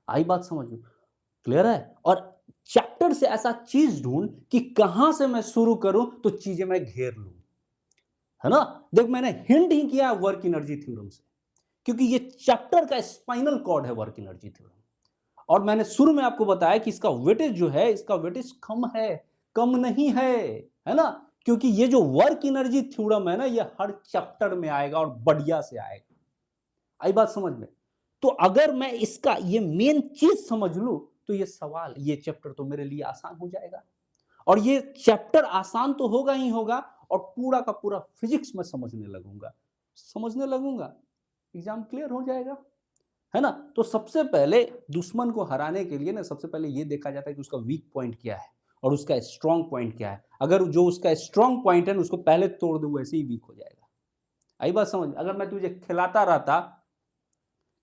A: आई बात समझ में? क्लियर है? और चैप्टर से ऐसा चीज ढूंढ कि कहां से मैं शुरू करूं तो चीजें मैं घेर लूं, है ना। देख मैंने हिंट ही किया वर्क एनर्जी थ्योरम से, क्योंकि ये चैप्टर का स्पाइनल कॉर्ड है वर्क एनर्जी थ्योरम। और मैंने शुरू में आपको बताया कि इसका वेटेज जो है, इसका वेटेज कम है, कम नहीं है ना, क्योंकि ये जो वर्क एनर्जी थ्योरम है ना, ये हर चैप्टर में आएगा और बढ़िया से आएगा। आई बात समझ में? तो अगर मैं इसका ये मेन चीज समझ लूं तो ये सवाल, ये चैप्टर तो मेरे लिए आसान हो जाएगा। और ये चैप्टर आसान तो होगा ही होगा, और पूरा का पूरा फिजिक्स में समझने लगूंगा, एग्जाम क्लियर हो जाएगा, है ना। तो सबसे पहले दुश्मन को हराने के लिए ना, सबसे पहले ये देखा जाता है कि उसका वीक पॉइंट क्या है और उसका स्ट्रांग पॉइंट क्या है। अगर जो उसका स्ट्रांग पॉइंट है ना, उसको पहले तोड़ दे, वैसे ही वीक हो जाएगा। आई बात समझ? अगर मैं तुझे खिलाता रहता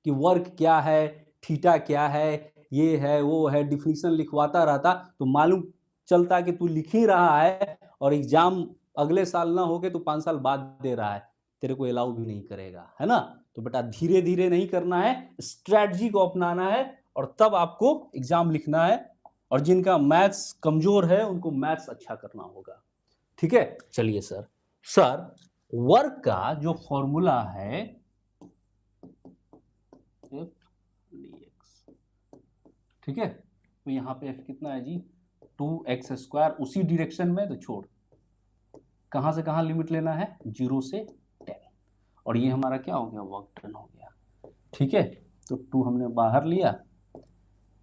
A: कि वर्क क्या है, थीटा क्या है, ये है वो है, डिफिनीशन लिखवाता रहता, तो मालूम चलता कि तू लिख ही रहा है और एग्जाम अगले साल ना होके तो 5 साल बाद दे रहा है, तेरे को अलाउ भी नहीं करेगा, है ना। तो बेटा धीरे धीरे नहीं करना है, स्ट्रेटजी को अपनाना है, और तब आपको एग्जाम लिखना है। और जिनका मैथ्स कमजोर है उनको मैथ्स अच्छा करना होगा। ठीक है, चलिए सर, सर वर्क का जो फॉर्मूला है एफ डी एक्स, ठीक है, तो यहाँ पे एफ कितना है जी, 2x², उसी डायरेक्शन में तो छोड़, कहाँ से कहाँ लिमिट लेना है, 0 से 10, और ये हमारा क्या हो गया, वर्क डन हो गया। ठीक है, तो 2 हमने बाहर लिया,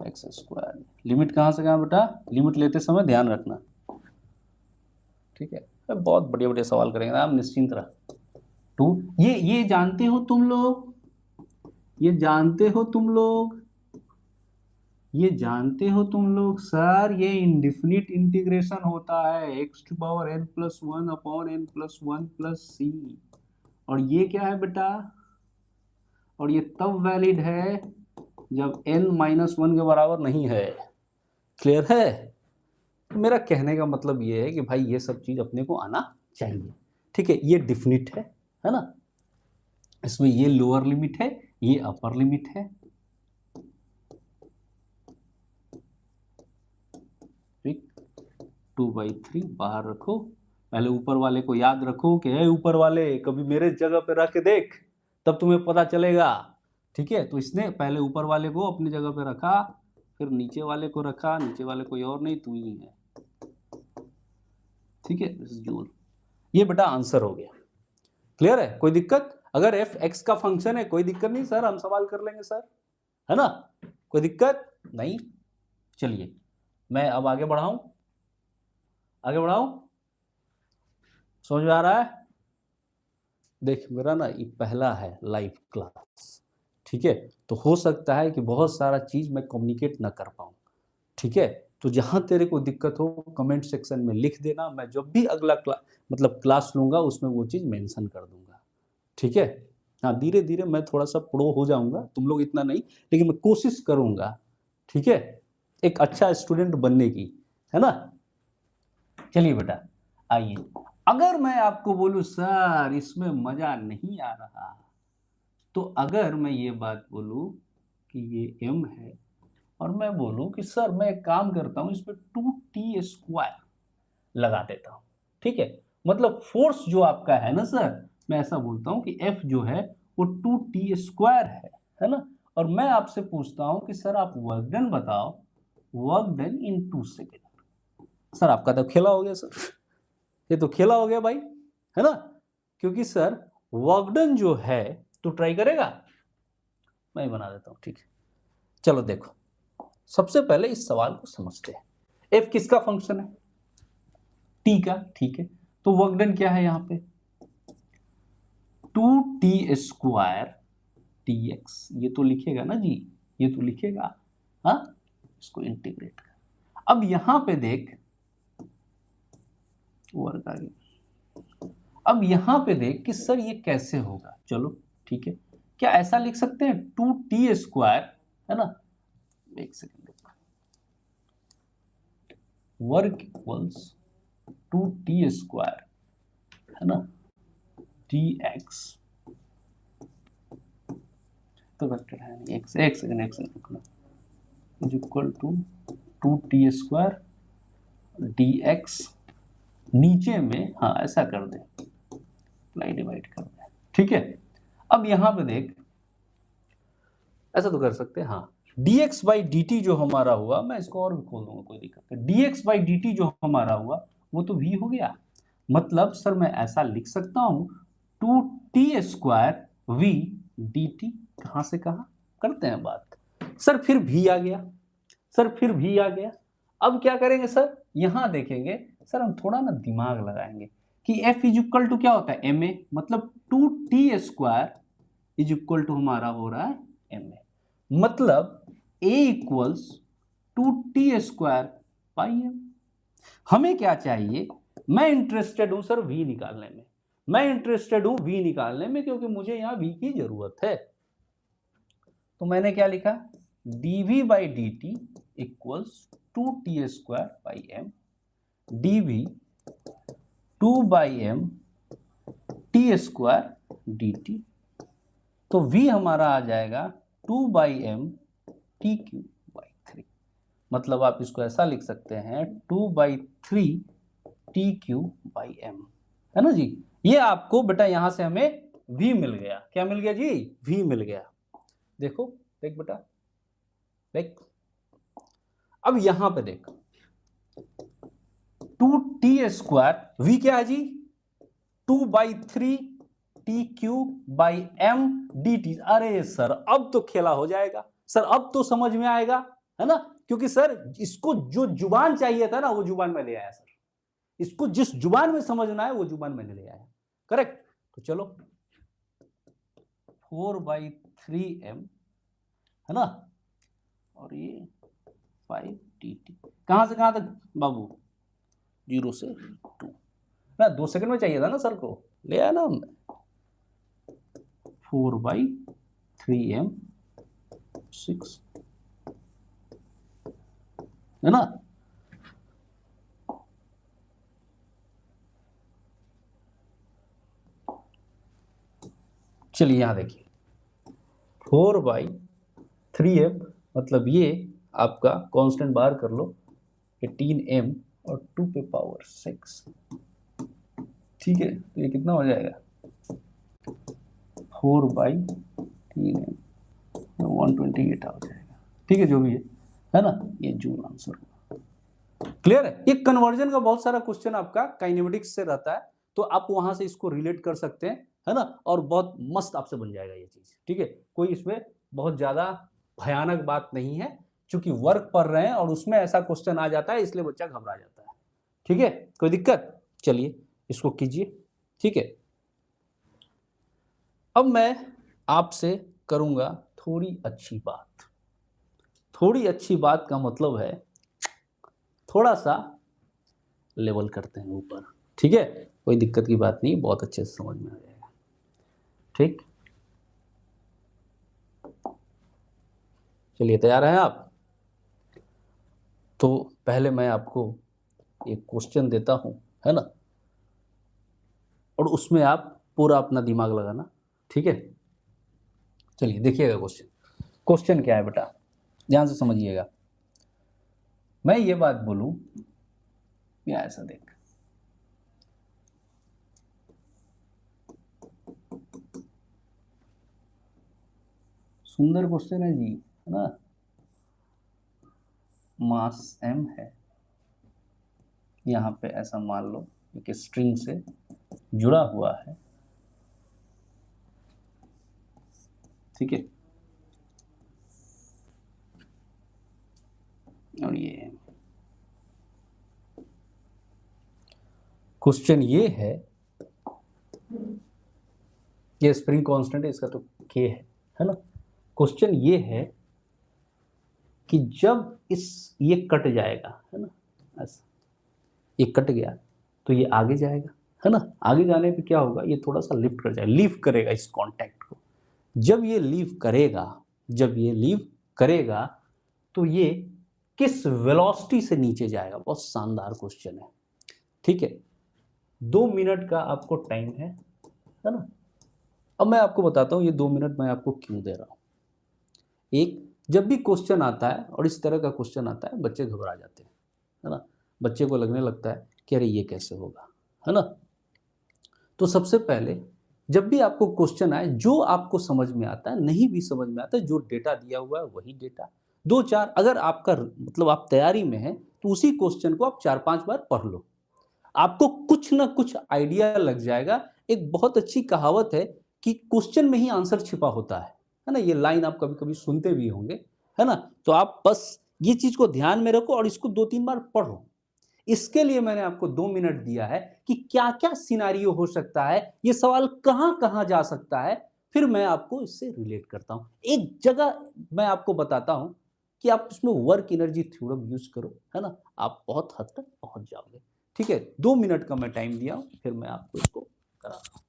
A: x², लिमिट कहाँ से कहाँ बेटा, लिमिट लेते समय ध्यान रखना। ठीक है, बहुत बढ़िया बढ़िया सवाल करेंगे आप, निश्चिंत रह। 2, ये जानते हो तुम लोग, ये जानते हो तुम लोग ये जानते हो तुम लोग सर, ये इंडिफिनिट इंटीग्रेशन होता है x to power n plus one upon n plus one plus c. और ये क्या है बेटा, और ये तब वैलिड है जब n माइनस वन के बराबर नहीं है। क्लियर है? मेरा कहने का मतलब ये है कि भाई ये सब चीज अपने को आना चाहिए। ठीक है, ये डिफिनिट है ना, इसमें ये लोअर लिमिट है, ये अपर लिमिट है। ठीक, 2/3 बाहर रखो, पहले ऊपर वाले को याद रखो कि हे ऊपर वाले कभी मेरे जगह पे रख के देख, तब तुम्हें पता चलेगा। ठीक है, तो इसने पहले ऊपर वाले को अपनी जगह पे रखा, फिर नीचे वाले को रखा, नीचे वाले कोई और नहीं तू ही है। ठीक है, दिस इज जूल। ये बेटा आंसर हो गया। क्लियर है? कोई दिक्कत? अगर एफ एक्स का फंक्शन है कोई दिक्कत नहीं सर, हम सवाल कर लेंगे सर, है ना, कोई दिक्कत नहीं। चलिए मैं अब आगे बढ़ाऊं, आगे बढ़ाऊं, समझ में आ रहा है? देख मेरा ना ये पहला है लाइव क्लास, ठीक है, तो हो सकता है कि बहुत सारा चीज मैं कम्युनिकेट ना कर पाऊं। ठीक है, तो जहां तेरे को दिक्कत हो कमेंट सेक्शन में लिख देना, मैं जब भी अगला मतलब क्लास लूंगा उसमें वो चीज मेंशन कर दूंगा। ठीक है, हाँ धीरे धीरे मैं थोड़ा सा प्रो हो जाऊंगा, तुम लोग इतना नहीं, लेकिन मैं कोशिश करूंगा। ठीक है, एक अच्छा स्टूडेंट बनने की, है ना। चलिए बेटा आइए, अगर मैं आपको बोलूं सर इसमें मजा नहीं आ रहा, तो अगर मैं ये बात बोलूं कि ये m है और मैं बोलूं कि सर मैं एक काम करता हूं इस पर 2t² लगा देता हूं। ठीक है, मतलब फोर्स जो आपका है ना सर, मैं ऐसा बोलता हूं कि F जो है वो 2t² है ना, और मैं आपसे पूछता हूं कि सर आप वर्क डन बताओ, work done in 2 second. Sir आपका तो खेला हो गया सर, ये तो खेला हो गया भाई, है ना, क्योंकि सर वर्क डन जो है, तो ट्राई करेगा, मैं बना देता हूं। ठीक है, चलो देखो, सबसे पहले इस सवाल को समझते हैं। एफ किसका फंक्शन है? टी का। ठीक है, तो वर्क डन क्या है यहां पे? 2t² dx, ये तो लिखेगा ना जी, ये तो लिखेगा, हाँ, इसको इंटीग्रेट कर। अब यहां पे देख, वर्क आ गया। अब यहां पे देख कि सर ये कैसे होगा, चलो ठीक है, क्या ऐसा लिख सकते हैं 2t², है ना, एक सेकेंड, वर्क इक्वल्स 2t², है ना, dx, तो वेक्टर है नहीं, एक सेकंड रुकना, is equal to 2t² dx, नीचे में हाँ ऐसा कर दे, अप्लाई डिवाइड कर दे। ठीक है, अब यहां पे देख, ऐसा तो कर सकते हैं, हाँ, dx बाई dt जो हमारा हुआ, मैं इसको और भी खोल दूंगा कोई दिक्कत नहीं, dx बाई dt जो हमारा हुआ वो तो v हो गया, मतलब सर मैं ऐसा लिख सकता हूं 2t² v dt, कहां से कहां करते हैं बात, सर फिर v आ गया, सर फिर भी आ गया। अब क्या करेंगे सर, यहां देखेंगे सर, हम थोड़ा ना दिमाग लगाएंगे कि F इज इक्वल टू क्या होता है ma, मतलब 2t² इज इक्वल टू हमारा हो रहा है ma, मतलब a equals 2t² pi m। हमें क्या चाहिए, मैं इंटरेस्टेड हूं सर v निकालने में, मैं इंटरेस्टेड हूं v निकालने में, क्योंकि मुझे यहां v की जरूरत है। तो मैंने क्या लिखा, dv by D T equals 2t² by m, dv 2/m t² dt, तो v हमारा आ जाएगा 2/m t³/3, मतलब आप इसको ऐसा लिख सकते हैं 2/3 t³/m, है ना जी। ये आपको बेटा यहां से हमें v मिल गया, क्या मिल गया जी, v मिल गया। देखो देख बेटा, देख, अब यहां पे देख 2t² v क्या है जी, 2/3 t³/m dt। अरे सर अब तो खेला हो जाएगा सर, अब तो समझ में आएगा, है ना, क्योंकि सर इसको जो जुबान चाहिए था ना वो जुबान में ले आया सर, इसको जिस जुबान में समझना है वो जुबान में ले आया, करेक्ट। तो चलो 4/3m, है ना, और ये 5dt। कहाँ से कहाँ तक बाबू? 0 से 2 ना, 2 सेकंड में चाहिए था ना सर को, ले आया ना हमने। 4/3m6 है ना। चलिए यहां देखिए 4/3m मतलब ये आपका कांस्टेंट बाहर कर लो 18m और 2 पे पावर 6, ठीक है। तो ये कितना हो जाएगा 4/3m 128 आ जाएगा, ठीक है, जो भी है ना, ये जूल आंसर होगा। क्लियर है? ये कन्वर्जन का बहुत सारा क्वेश्चन आपका काइनेमेटिक्स से रहता है, तो आप वहां से इसको रिलेट कर सकते हैं, है ना, और बहुत मस्त आपसे बन जाएगा ये चीज, ठीक है। कोई इसमें बहुत ज्यादा भयानक बात नहीं है, क्योंकि वर्क पढ़ रहे हैं और उसमें ऐसा क्वेश्चन आ जाता है, इसलिए बच्चा घबरा जाता है, ठीक है। कोई दिक्कत? चलिए इसको कीजिए, ठीक है। अब मैं आपसे करूंगा थोड़ी अच्छी बात। थोड़ी अच्छी बात का मतलब है थोड़ा सा लेवल करते हैं ऊपर, ठीक है। कोई दिक्कत की बात नहीं, बहुत अच्छे से समझ में आ जाएगा, ठीक। चलिए तैयार हैं आप? तो पहले मैं आपको एक क्वेश्चन देता हूं, है ना, और उसमें आप पूरा अपना दिमाग लगाना, ठीक है। चलिए देखिएगा क्वेश्चन। क्वेश्चन क्या है बेटा, ध्यान से समझिएगा। मैं ये बात बोलूं या ऐसा देख, सुंदर क्वेश्चन है जी, है ना। मास m है, यहाँ पे ऐसा मान लो एक स्ट्रिंग से जुड़ा हुआ है, ठीक है। और ये क्वेश्चन ये है, ये स्प्रिंग कांस्टेंट है, इसका तो के है ना। क्वेश्चन ये है कि जब ये कट जाएगा, है ना, ऐसा ये कट गया तो ये आगे जाएगा, है ना। आगे जाने पे क्या होगा, ये थोड़ा सा लिफ्ट कर जाएगा, लीव करेगा इस कांटेक्ट को। जब ये लीव करेगा, जब ये लीव करेगा तो ये किस वेलोसिटी से नीचे जाएगा? बहुत शानदार क्वेश्चन है, ठीक है। 2 मिनट का आपको टाइम है ना। अब मैं आपको बताता हूं ये 2 मिनट मैं आपको क्यों दे रहा हूं। एक, जब भी क्वेश्चन आता है और इस तरह का क्वेश्चन आता है, बच्चे घबरा जाते हैं, है ना। बच्चे को लगने लगता है कि अरे ये कैसे होगा, है ना। तो सबसे पहले जब भी आपको क्वेश्चन आए, जो आपको समझ में आता है, नहीं भी समझ में आता है, जो डेटा दिया हुआ है वही डेटा, दो चार, अगर आपका मतलब आप तैयारी में हैं तो उसी क्वेश्चन को आप 4-5 बार पढ़ लो, आपको कुछ ना कुछ आइडिया लग जाएगा। एक बहुत अच्छी कहावत है कि क्वेश्चन में ही आंसर छिपा होता है ना। ये लाइन आप कभी कभी सुनते भी होंगे, है ना। तो आप बस ये चीज को ध्यान में रखो और इसको 2-3 बार पढ़ो। इसके लिए मैंने आपको 2 मिनट दिया है कि क्या क्या सिनारियो हो सकता है, ये सवाल कहां कहां जा सकता है, फिर मैं आपको इससे रिलेट करता हूं। एक जगह मैं आपको बताता हूं कि आप इसमें वर्क एनर्जी थ्योरम यूज करो, है ना, आप बहुत हद तक पहुंच जाओगे, ठीक है। 2 मिनट का मैं टाइम दिया हूं, फिर मैं आपको इसको कराता हूं।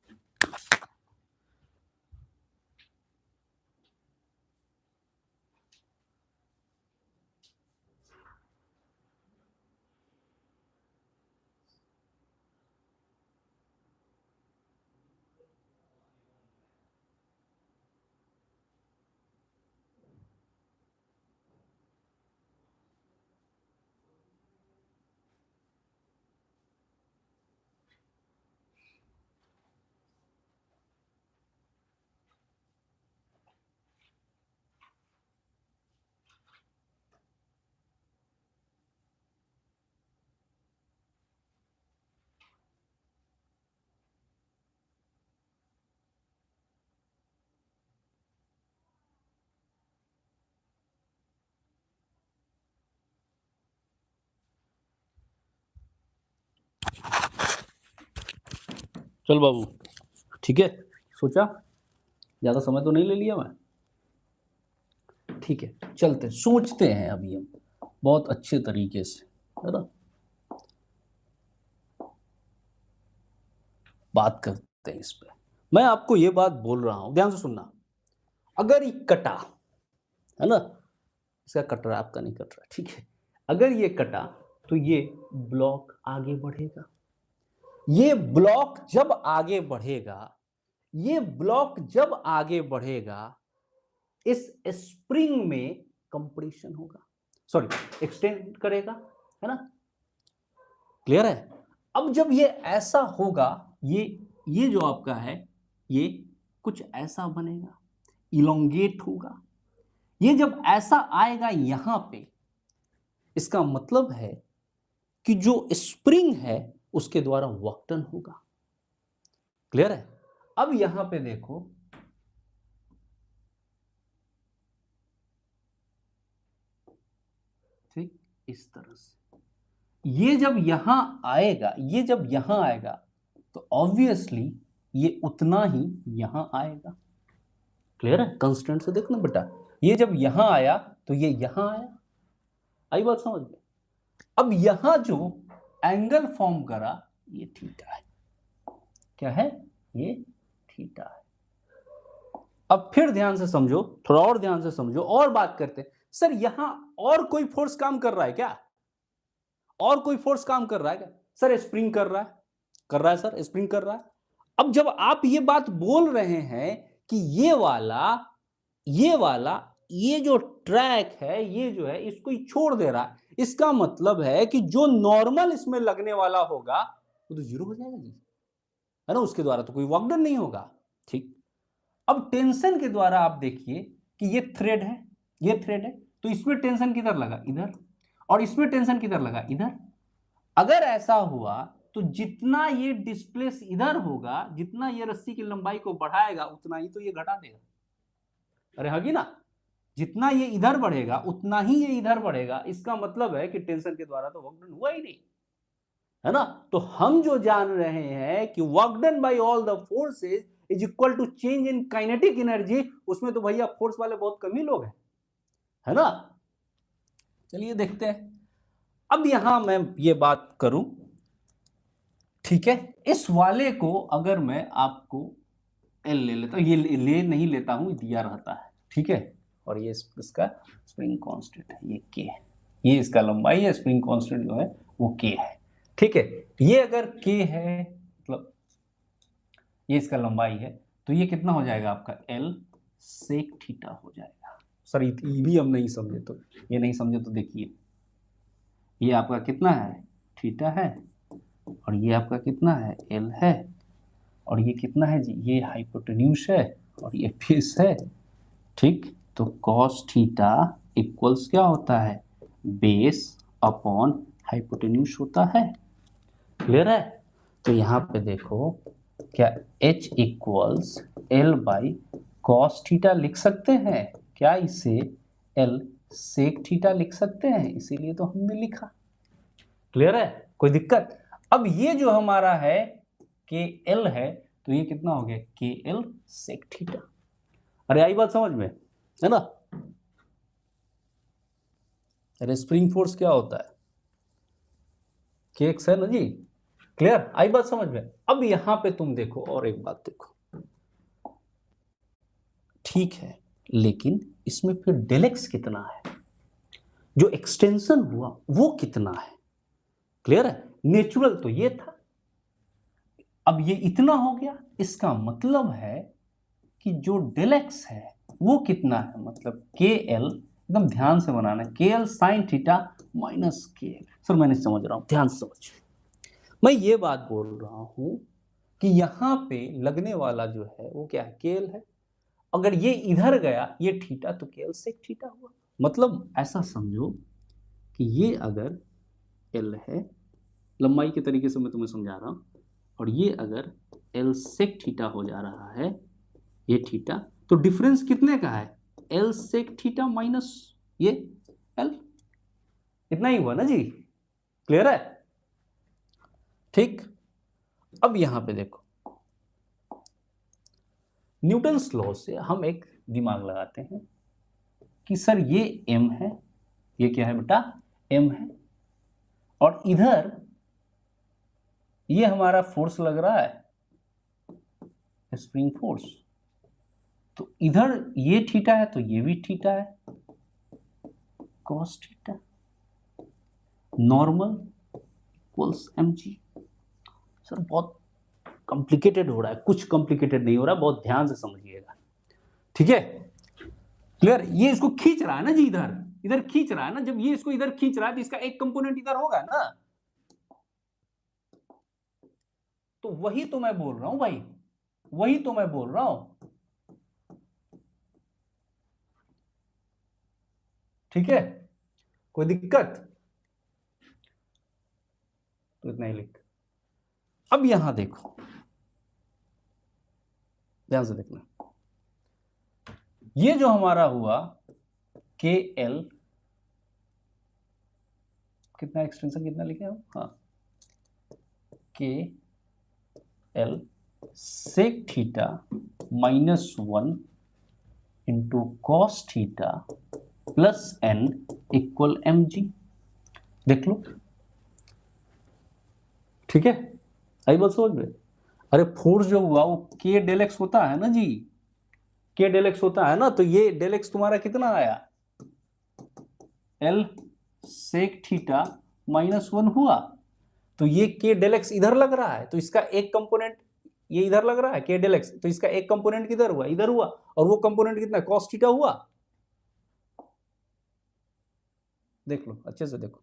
A: चल बाबू, ठीक है, सोचा, ज्यादा समय तो नहीं ले लिया मैं, ठीक है। चलते सोचते हैं अभी हम, बहुत अच्छे तरीके से, है ना, बात करते हैं इस पे। मैं आपको ये बात बोल रहा हूं, ध्यान से सुनना। अगर ये कटा, है ना, इसका कट रहा, आपका नहीं कट रहा, ठीक है। अगर ये कटा तो ये ब्लॉक आगे बढ़ेगा। ये ब्लॉक जब आगे बढ़ेगा, ये ब्लॉक जब आगे बढ़ेगा, इस स्प्रिंग में कंप्रेशन होगा, सॉरी एक्सटेंड करेगा, है ना, क्लियर है। अब जब ये ऐसा होगा, ये जो आपका है, ये कुछ ऐसा बनेगा, इलोंगेट होगा। ये जब ऐसा आएगा यहां पे, इसका मतलब है कि जो स्प्रिंग है उसके द्वारा वर्क डन होगा, क्लियर है। अब यहां पे देखो, ठीक, इस तरह से ये जब यहां आएगा, ये जब यहां आएगा तो ऑब्वियसली ये उतना ही यहां आएगा, क्लियर है। कंस्टेंट से देखना बेटा, ये जब यहां आया तो ये यहां आया, आई बात समझ में। अब यहां जो एंगल फॉर्म करा, ये थीटा है, क्या है, ये थीटा है। अब फिर ध्यान से समझो, थोड़ा और ध्यान से समझो, और बात करते हैं। सर यहां और कोई फोर्स काम कर रहा है क्या, और कोई फोर्स काम कर रहा है क्या? सर स्प्रिंग कर रहा है, कर रहा है सर, स्प्रिंग कर रहा है। अब जब आप ये बात बोल रहे हैं कि ये वाला ये जो ट्रैक है, ये जो है इसको ही छोड़ दे रहा है, इसका मतलब है कि जो नॉर्मल इसमें लगने वाला होगा वो तो जीरो हो जाएगा जी, है ना, उसके द्वारा तो कोई वर्क डन नहीं होगा, ठीक। अब टेंशन के द्वारा आप देखिए कि ये थ्रेड है, ये थ्रेड है, तो इसमें टेंशन किधर लगा, इधर, और इसमें टेंशन किधर लगा, इधर। अगर ऐसा हुआ तो जितना ये डिस्प्लेस इधर होगा, जितना ये रस्सी की लंबाई को बढ़ाएगा उतना ही तो ये घटा देगा, अरे होगी ना, जितना ये इधर बढ़ेगा उतना ही ये इधर बढ़ेगा। इसका मतलब है कि टेंशन के द्वारा तो वर्क डन हुआ ही नहीं, है ना। तो हम जो जान रहे हैं कि work done by all the forces is equal to change in kinetic energy, उसमें तो भैया फोर्स वाले बहुत कम ही लोग हैं, है ना। चलिए देखते हैं। अब यहां मैं ये बात करूं, ठीक है, इस वाले को अगर मैं आपको एल ले लेता हूं, ये ले नहीं लेता हूं, दिया रहता है, ठीक है, और ये इसका स्प्रिंग कांस्टेंट है, ये के है, ये इसका लंबाई है, स्प्रिंग कांस्टेंट जो है वो के है, ठीक है। ये अगर के है, मतलब ये इसका लंबाई है, तो ये कितना हो जाएगा आपका एल सेक थीटा हो जाएगा। सर ये भी हम नहीं समझे तो, ये नहीं समझे तो देखिए, ये आपका कितना है, थीटा है, और ये आपका कितना है, एल है, और ये कितना है जी, ये हाइपोटेन्यूज है, और ये बेस है, ठीक। तो कॉस थीटा इक्वल्स क्या होता है, बेस अपॉन हाइपोटेन्यूज होता है, क्लियर है। तो यहाँ पे देखो, क्या h equals L by cos theta लिख सकते हैं क्या, इसे एल सेक थीटा लिख सकते हैं, इसीलिए तो हमने लिखा, क्लियर है, कोई दिक्कत। अब ये जो हमारा है के एल है, तो ये कितना हो गया, के एल सेक थीटा। अरे आई बात समझ में, है ना। अरे स्प्रिंग फोर्स क्या होता है, के एक्स है ना जी, क्लियर, आई बात समझ में। अब यहां पे तुम देखो और एक बात देखो, ठीक है, लेकिन इसमें फिर डेल एक्स कितना है, जो एक्सटेंशन हुआ वो कितना है, क्लियर है। नेचुरल तो ये था, अब ये इतना हो गया, इसका मतलब है कि जो डेल एक्स है वो कितना है, मतलब के एल, एकदम ध्यान से बनाना, के एल साइन थीटा माइनस के एल। सर मैं नहीं समझ रहा हूं, ध्यान से समझ। मैं ये बात बोल रहा हूं कि यहां पे लगने वाला जो है वो क्या है, के एल है। अगर ये इधर गया, ये थीटा, तो के एल सेक थीटा हुआ। मतलब ऐसा समझो कि ये अगर एल है, लंबाई के तरीके से मैं तुम्हें समझा रहा हूं, और ये अगर एल सेक थीटा हो जा रहा है, ये थीटा, तो डिफरेंस कितने का है, एल सेक थीटा माइनस ये एल, इतना ही हुआ ना जी, क्लियर है, ठीक। अब यहां पे देखो, न्यूटन्स लॉ से हम एक दिमाग लगाते हैं कि सर ये m है, ये क्या है बेटा, m है, और इधर ये हमारा फोर्स लग रहा है स्प्रिंग फोर्स, तो इधर ये थीटा है तो ये भी थीटा है, cos theta normal equals mg। Sir बहुत कॉम्प्लिकेटेड हो रहा है, कुछ कॉम्प्लिकेटेड नहीं हो रहा है, बहुत ध्यान से समझिएगा, ठीक है, क्लियर। ये इसको खींच रहा है ना जी, इधर इधर खींच रहा है ना, जब ये इसको इधर खींच रहा है तो इसका एक कंपोनेंट इधर होगा ना, तो वही तो मैं बोल रहा हूं भाई, वही तो मैं बोल रहा हूं, ठीक है, कोई दिक्कत? तो इतना ही लिख। अब यहां देखो, ध्यान से देखना, ये जो हमारा हुआ के एल, कितना एक्सटेंशन कितना लिखे हम, हाँ, K L sec theta -1 into cos theta plus N equal M G. देख लो, ठीक है, आई बात समझ में? अरे फोर्स जो हुआ वो के डेल एक्स होता है ना जी, के डेल एक्स होता है ना, तो ये डेल एक्स तुम्हारा कितना आया, एल सेक थीटा -1 हुआ, तो ये के डेल एक्स इधर लग रहा है, तो इसका एक कंपोनेंट ये इधर लग रहा है के डेल एक्स, तो इसका एक कंपोनेंट किधर हुआ, इधर हुआ, और वो कंपोनेंट कितना कॉस थीटा हुआ। देख लो अच्छे से देखो,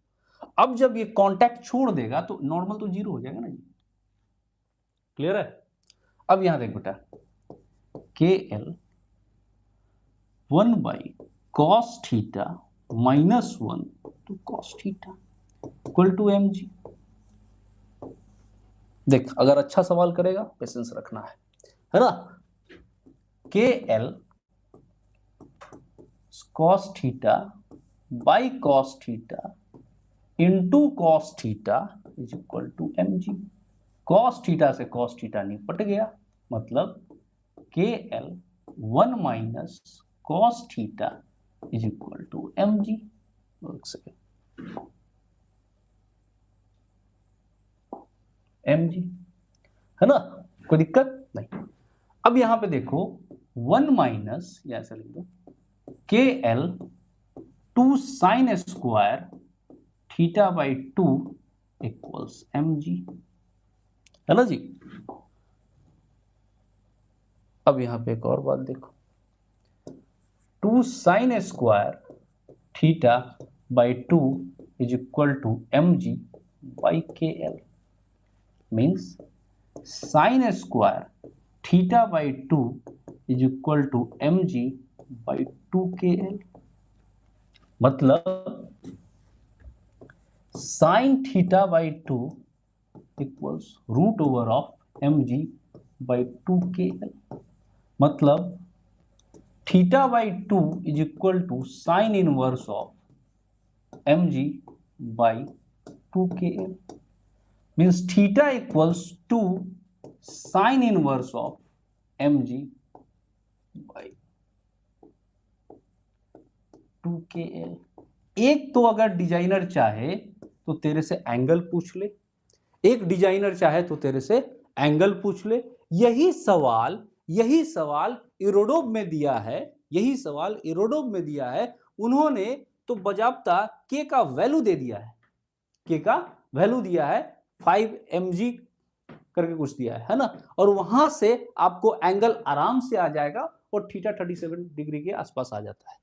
A: अब जब ये कांटेक्ट छोड़ देगा तो नॉर्मल तो जीरो हो जाएगा ना जी, क्लियर है? अब यहां देख बेटा, K L 1 by cos theta -1 to cos theta equal to M G. देख, अगर अच्छा सवाल करेगा पेशेंस रखना है ना, K L cos theta by cos theta into cos theta is equal to M G. Cos theta से कॉस थीटा निपट गया, मतलब K L 1 minus cos theta is equal to M G. M G है ना, कोई दिक्कत नहीं। अब यहां पे देखो 1 माइनस, या ऐसा लिख दो, K L 2 sine square theta by 2 equals M G, है ना जी। अब यहां पे एक और बात देखो, 2 sine square theta by 2 is equal to M G by k l, means sine square theta by 2 is equal to M G by 2 k l, मतलब sine theta by 2 equals root over of M G by 2 k l, मतलब theta by 2 is equal to sine inverse of M G by 2 k l, means theta equals to sine inverse of M G by 2 k L. एक तो अगर डिजाइनर चाहे तो तेरे से एंगल पूछ ले, एक डिजाइनर चाहे तो तेरे से एंगल पूछ ले, यही सवाल इरोडोव में दिया है, यही सवाल इरोडोव में दिया है, उन्होंने तो बजाबता के का वैल्यू दे दिया है, के का वैल्यू दिया है 5 mg करके कुछ दिया है ना, और वहां से आपको एंगल आराम से आ जाएगा और थीटा 37 डिग्री के आसपास आ जाता है,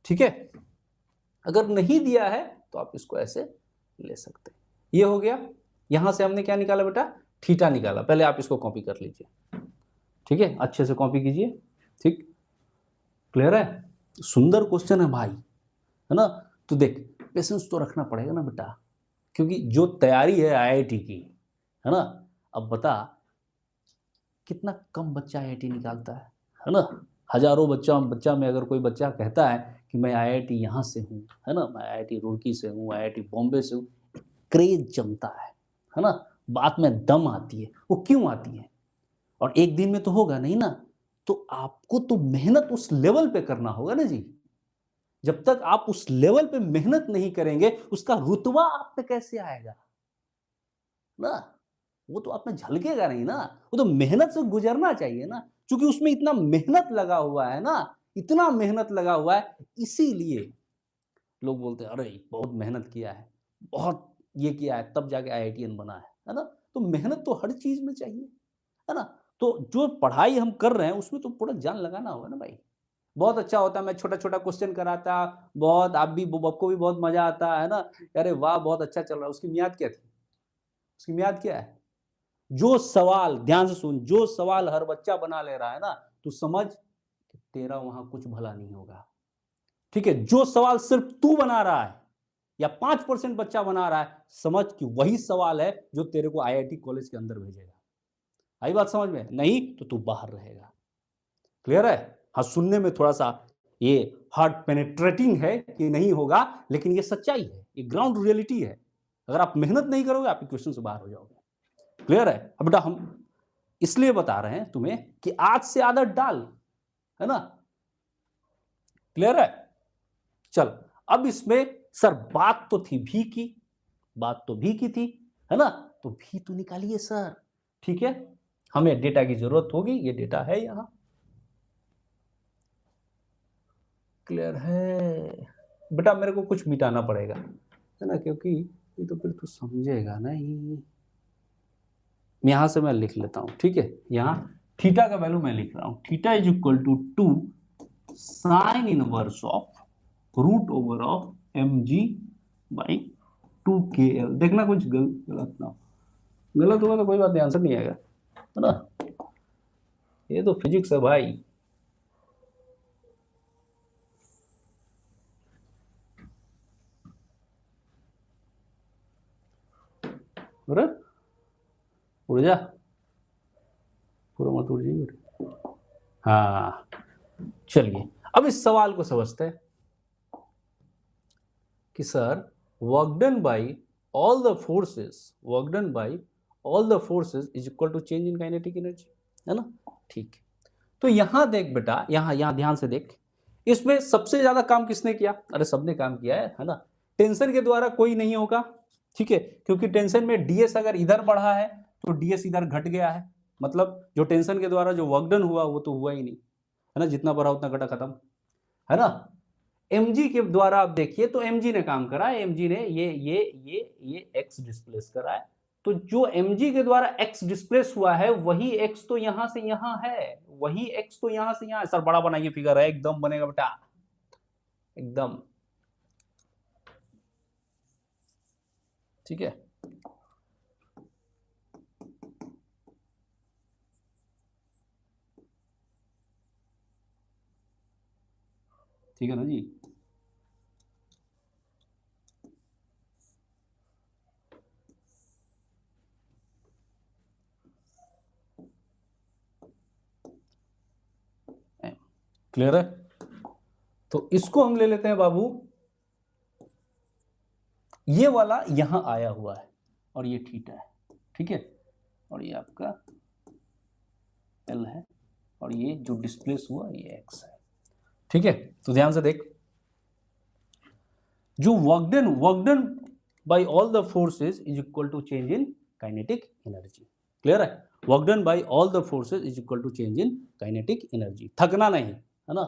A: ठीक है। अगर नहीं दिया है तो आप इसको ऐसे ले सकते हैं। ये हो गया, यहां से हमने क्या निकाला बेटा, थीटा निकाला। पहले आप इसको कॉपी कर लीजिए, ठीक है, अच्छे से कॉपी कीजिए, ठीक, क्लियर है। सुंदर क्वेश्चन है भाई, है ना। तो देख, पेशेंस तो रखना पड़ेगा ना बेटा, क्योंकि जो तैयारी है आईआईटी की, है ना। अब बता, कितना कम बच्चा आईआईटी निकालता है ना। हजारों बच्चा में अगर कोई बच्चा कहता है कि मैं आईआईटी यहाँ से हूँ, है ना, मैं आईआईटी रुड़की से हूँ, आईआईटी बॉम्बे से हूँ, क्रेज जमता है ना, बात में दम आती है। वो क्यों आती है? और एक दिन में तो होगा नहीं ना, तो आपको तो मेहनत उस लेवल पे करना होगा ना जी। जब तक आप उस लेवल पे मेहनत नहीं करेंगे, उसका रुतबा आप पे कैसे आएगा ना? वो तो आप में झलकेगा नहीं ना, वो तो मेहनत से गुजरना चाहिए ना, क्योंकि उसमें इतना मेहनत लगा हुआ है ना, इतना मेहनत लगा हुआ है, इसीलिए लोग बोलते हैं, "अरे! बहुत मेहनत किया है, बहुत ये किया है, तब जाके आईआईटीएन बना है ना? तो मेहनत तो हर चीज़ में चाहिए, है ना? तो जो पढ़ाई हम कर रहे हैं, उसमें तो पूरा जान लगाना होगा ना भाई। बहुत अच्छा होता है, मैं छोटा-छोटा क्वेश्चन कराता, बहुत आप भी आपको भी बहुत मज़ा आता है ना? अरे वाह! बहुत अच्छा चल रहा है, उसकी मियाद क्या थी? उसकी मियाद क्या है? जो सवाल ध्यान से सुन, जो सवाल हर बच्चा बना ले रहा है ना, तू समझ कि तेरा वहाँ कुछ भला नहीं होगा। ठीक है? जो सवाल सिर्फ तू बना रहा है या 5% बच्चा बना रहा है, समझ कि वही सवाल है जो तेरे को आईआईटी कॉलेज के अंदर भेजेगा। आई बात समझ में? नहीं तो तू बाहर रहेगा। क्लियर है? हाँ, सुनने में थोड़ा-सा ये हार्ट पेनिट्रेटिंग है कि नहीं होगा, लेकिन ये सच्चाई है, ये ग्राउंड रियलिटी है। अगर आप मेहनत नहीं करोगे, आप क्वेश्चन से बाहर हो जाओगे। क्लियर है? अब बेटा हम इसलिए बता रहे हैं तुम्हें कि आज से आदत डाल, है ना? क्लियर है? चल, अब इसमें सर बात तो थी भी की, बात तो भी की थी, है ना? तो भी तो निकालिए सर, ठीक है? हमें डेटा की जरूरत होगी, ये डेटा है यहां। क्लियर है? बेटा मेरे को कुछ मिटाना पड़ेगा, है ना? क्योंकि ये तो फिर तू समझेगा नहीं। यहां से मैं लिख लेता हूं, ठीक है? यहां थीटा का वैल्यू मैं लिख रहा हूं, theta is equal to 2 sine inverse of root over of M G by 2 KL। देखना कुछ गलत ना हो, गलत होगा तो कोई बात नहीं, आंसर नहीं आएगा, है ना? ये तो फिजिक्स है भाई। अरे उड़ जा, पूरा मत उड़ जाइए। हाँ, चलिए अब इस सवाल को समझते हैं कि sir work done by all the forces, work done by all the forces is equal to change in kinetic energy, है ना? ठीक है, तो यहां देख बेटा, यहां यहां ध्यान से देख, इसमें सबसे ज्यादा काम किसने किया? अरे सबने काम किया है ना? टेंशन के द्वारा कोई नहीं होगा, ठीक है? क्योंकि टेंशन में डीएस अगर इधर बढ़ा है तो डीएस इधर घट गया है, मतलब जो टेंशन के द्वारा जो वर्क डन हुआ वो तो हुआ ही नहीं, है ना? जितना बढ़ा उतना घटा, खत्म, है ना? एमजी के द्वारा आप देखिए तो एमजी ने काम करा है, एमजी ने ये एक्स डिस्प्लेस करा है, तो जो एमजी के द्वारा एक्स डिस्प्लेस हुआ है वही एक्स तो यहां से यहां है, वही एक्स तो यहां से यहां है। सर बड़ा बनाइए फिगर, है एकदम बनेगा बेटा, एकदम ठीक है। ठीक है ना जी? क्लियर है? तो इसको हम ले लेते हैं बाबू, ये वाला यहां आया हुआ है और ये थीटा है, ठीक है? और ये आपका एल है और ये जो डिस्प्लेस हुआ ये एक्स है, ठीक है? तो ध्यान से देख, जो work done by all the forces is equal to change in kinetic energy. Clear है? Work done by all the forces is equal to change in kinetic energy, थकना नहीं, है ना?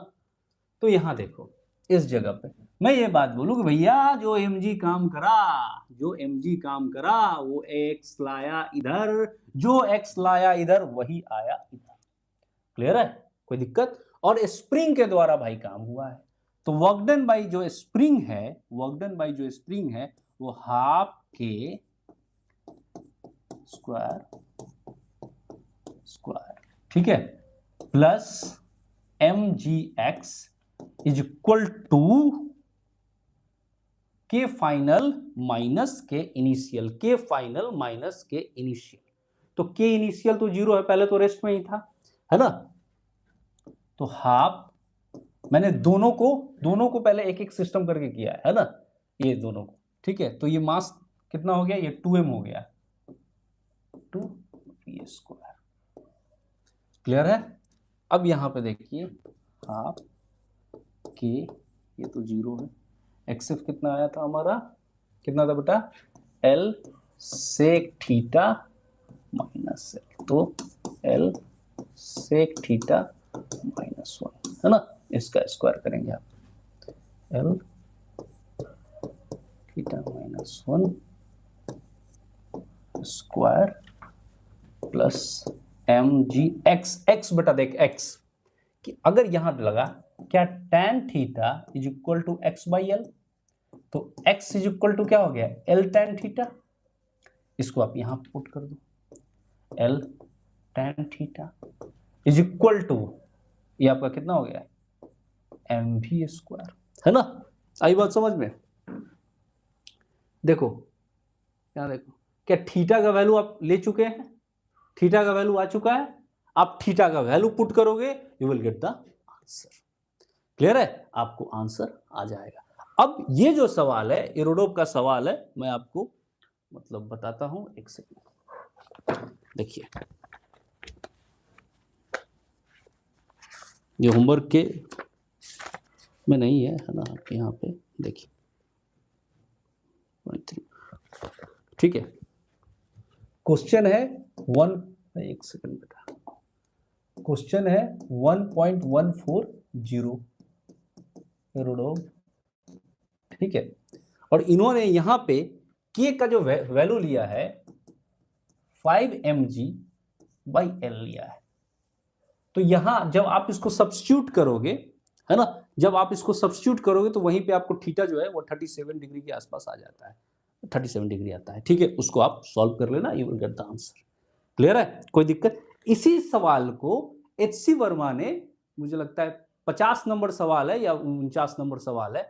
A: तो यहां देखो, इस जगह पे मैं ये बात बोलूं कि भैया जो एमजी काम करा, जो एमजी काम करा वो एक्स लाया इधर, जो एक्स लाया इधर वही आया इधर। क्लियर है? कोई दिक्कत? और स्प्रिंग के द्वारा भाई काम हुआ है, तो वर्क डन बाई जो स्प्रिंग है, वर्क डन बाई जो स्प्रिंग है वो हाफ के स्क्वायर स्क्वायर, ठीक है, plus M G X is equal to K final minus K initial, K final minus K initial. तो के इनिशियल तो जीरो है, पहले तो रेस्ट में ही था, है ना? तो हाफ, मैंने दोनों को पहले एक एक सिस्टम करके किया है ना, ये दोनों को, ठीक है? तो ये मास कितना हो गया? ये 2m हो गया, 2p²। क्लियर है? अब यहां पे देखिए, हाफ के ये तो 0 है। एक्स एफ कितना आया था हमारा, कितना था बेटा, L sec theta minus L, तो एल सेक थीटा माइनस 1 है ना, इसका स्क्वायर करेंगे आप, L theta minus 1 square plus M G X, X बेटा देख एक्स कि अगर यहां लगा क्या tan theta is equal to X by L, तो x इज इक्वल टू क्या हो गया, एल tan थीटा, इसको आप यहां पुट कर दो, L tan theta is equal to, ये आपका कितना हो गया, एम वी स्क्वायर, है ना। आई बात समझ में। देखो क्या, देखो क्या थीटा का वैल्यू आप ले चुके हैं, थीटा का वैल्यू आ चुका है, आप थीटा का वैल्यू पुट करोगे you will get the answer. Clear है, आपको आंसर आ जाएगा। अब ये जो सवाल है इरोडोव का सवाल है, मैं आपको मतलब बताता हूं, एक सेकंड देखिए, ये होमवर्क के में नहीं है ना, आप यहाँ पे देखिए, ठीक है, क्वेश्चन है एक सेकंड बेटा, क्वेश्चन है 1.140 इरोडोव, ठीक है, और इन्होंने यहां पे के का जो वैल्यू लिया है 5 mg बाई एल लिया है। तो यहां जब आप इसको सब्स्टिट्यूट करोगे, है ना, जब आप इसको सब्स्टिट्यूट करोगे तो वहीं पे आपको थीटा जो है वो 37 डिग्री के आसपास आ जाता है, 37 डिग्री आता है, ठीक है, उसको आप सॉल्व कर लेना, you will get the answer. Clear है, कोई दिक्कत। इसी सवाल को एचसी वर्मा ने, मुझे लगता है 50 नंबर सवाल है या 49 नंबर सवाल है,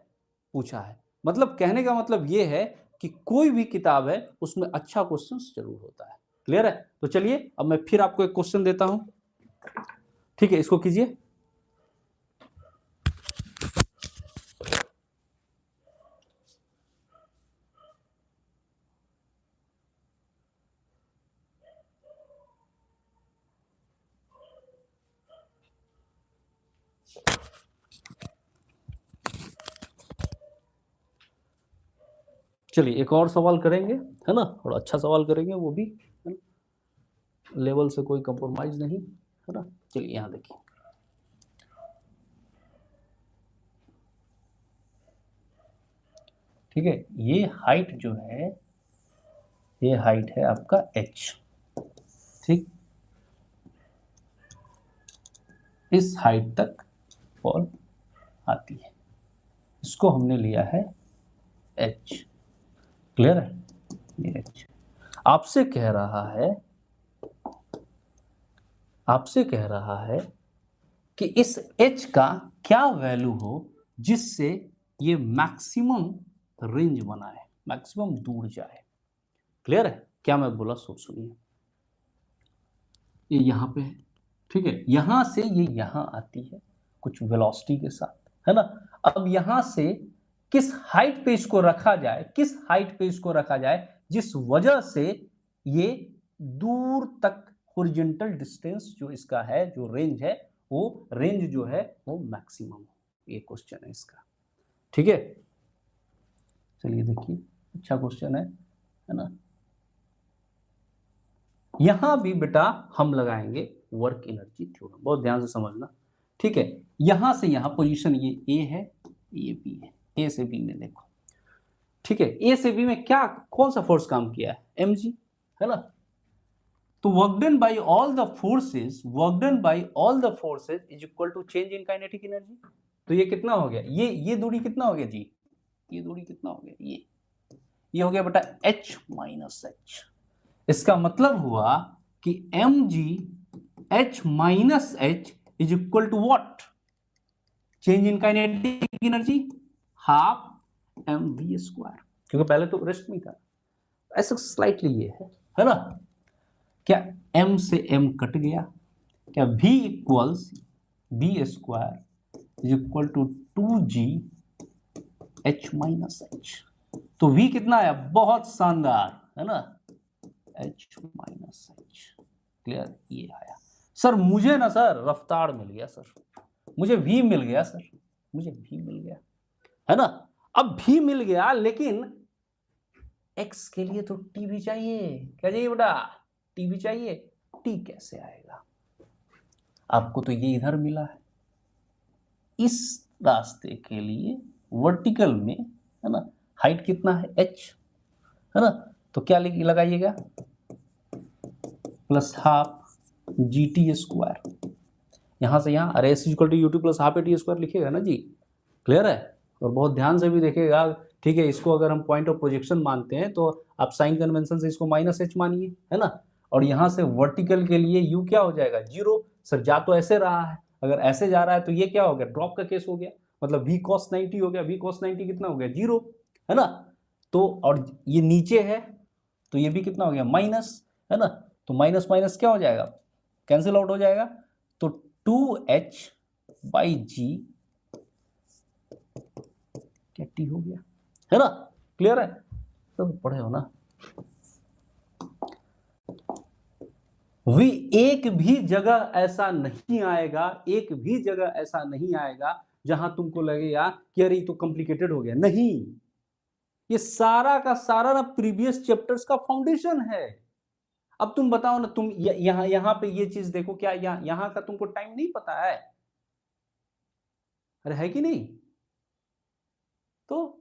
A: पूछा है। मतलब कहने का मतलब ये है कि कोई भी किताब है उसमें अच्छा क्वेश्चन जरूर होता है। क्लियर है, तो चलिए अब मैं फिर आपको एक क्वेश्चन देता हूं, ठीक है, इसको कीजिए। चलिए एक और सवाल करेंगे, है ना, थोड़ा अच्छा सवाल करेंगे वो भी, है ना, लेवल से कोई कंप्रोमाइज नहीं, है ना। चलिए यहां देखिए, ठीक है, ये हाइट जो है, ये हाइट है आपका h, ठीक, इस हाइट तक बॉल आती है, इसको हमने लिया है h। क्लियर है, ये h आपसे कह रहा है, आपसे कह रहा है कि इस h का क्या वैल्यू हो जिससे ये मैक्सिमम रेंज बनाए, मैक्सिमम दूर जाए। क्लियर है, क्या मैं बोला सो सुनिए, ये यहां पे है, ठीक है, यहां से ये यहां आती है कुछ वेलोसिटी के साथ, है ना। अब यहां से किस हाइट पे इसको रखा जाए, किस हाइट पे इसको रखा जाए जिस वजह से ये दूर तक हॉरिजॉन्टल डिस्टेंस जो इसका है, जो रेंज है, वो रेंज जो है वो मैक्सिमम हो, ये क्वेश्चन है इसका। ठीक है, चलिए देखिए, अच्छा क्वेश्चन है ना। यहां भी बेटा हम लगाएंगे वर्क एनर्जी थ्योरम, बहुत ध्यान से समझना, ठीक है। यहां से यहां पोजीशन ये ए है, ये बी है, ए से बी में देखो, ठीक है, ए से बी में क्या, कौन सा फोर्स काम किया है, mg, है ना। तो work done by all the forces, work done by all the forces is equal to change in kinetic energy. तो ये कितना हो गया, ये दूरी कितना हो गया जी, ये दूरी कितना हो गया, ये हो गया बेटा h माइनस h। इसका मतलब हुआ कि mg h minus h is equal to what, change in kinetic energy half M V square, क्योंकि पहले तो रेस्ट में था, ऐसा स्लाइटली ये है ना। क्या m से m कट गया, क्या v equals B square is equal to 2g h minus h। तो v कितना आया, बहुत शानदार, है ना, h माइनस h। क्लियर, ये आया सर, मुझे ना सर रफ्तार मिल गया सर, मुझे v मिल गया सर, मुझे v मिल गया। है ना। अब भी मिल गया, लेकिन x के लिए तो t भी चाहिए। क्या चाहिए बेटा? t भी चाहिए। t कैसे आएगा? आपको तो ये इधर मिला है, इस रास्ते के लिए वर्टिकल में, है ना, हाइट कितना है h, है ना, तो क्या लगाइएगा, plus half G T square, यहां से यहां, अरे S equal to U T plus half A T square लिखिएगा ना जी। क्लियर है? और बहुत ध्यान से भी देखिएगा, ठीक है। इसको अगर हम पॉइंट ऑफ प्रोजेक्शन मानते हैं तो आप साइन कन्वेंशन से इसको माइनस एच मानिए, है ना। और यहां से वर्टिकल के लिए यू क्या हो जाएगा? जीरो। सर जा तो ऐसे रहा है, अगर ऐसे जा रहा है तो ये क्या हो गया? ड्रॉप का केस हो गया, मतलब वी कॉस 90 हो गया। वी कॉस 90 कितना हो गया? जीरो, है ना। तो और ये नीचे है तो ये भी कितना हो गया? माइनस, है ना। तो माइनस माइनस क्या हो जाएगा? कैंसिल आउट हो जाएगा। तो 2h/g क्या टी हो गया, है ना। क्लियर है? तो पढ़े हो ना। वी एक भी जगह ऐसा नहीं आएगा, एक भी जगह ऐसा नहीं आएगा जहां तुमको लगेगा कि अरे ये तो कॉम्प्लिकेटेड हो गया। नहीं, ये सारा का सारा ना प्रीवियस चैप्टर्स का फाउंडेशन है। अब तुम बताओ ना, तुम यहां पे ये चीज देखो, क्या यहां का तुमको टाइम नहीं पता है? अरे है कि नहीं? तो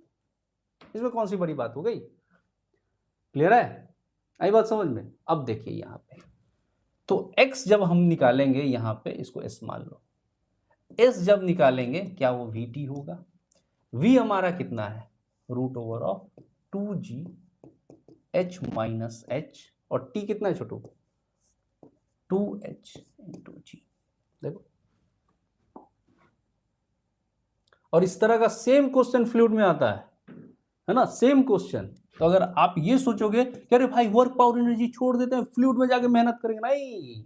A: इसमें कौन सी बड़ी बात हो गई? क्लियर है? आई बात समझ में? अब देखिए यहां पे, तो x जब हम निकालेंगे यहां पे, इसको s मान लो, s जब निकालेंगे क्या वो vt होगा? v हमारा कितना है? Root over of 2g h minus h, और t कितना है छोटू? 2h इंटू जी। देखो, और इस तरह का सेम क्वेश्चन फ्लूइड में आता है ना, सेम क्वेश्चन। तो अगर आप ये सोचोगे कि अरे भाई वर्क पावर एनर्जी छोड़ देते हैं, फ्लूइड में जाके मेहनत करेंगे, नहीं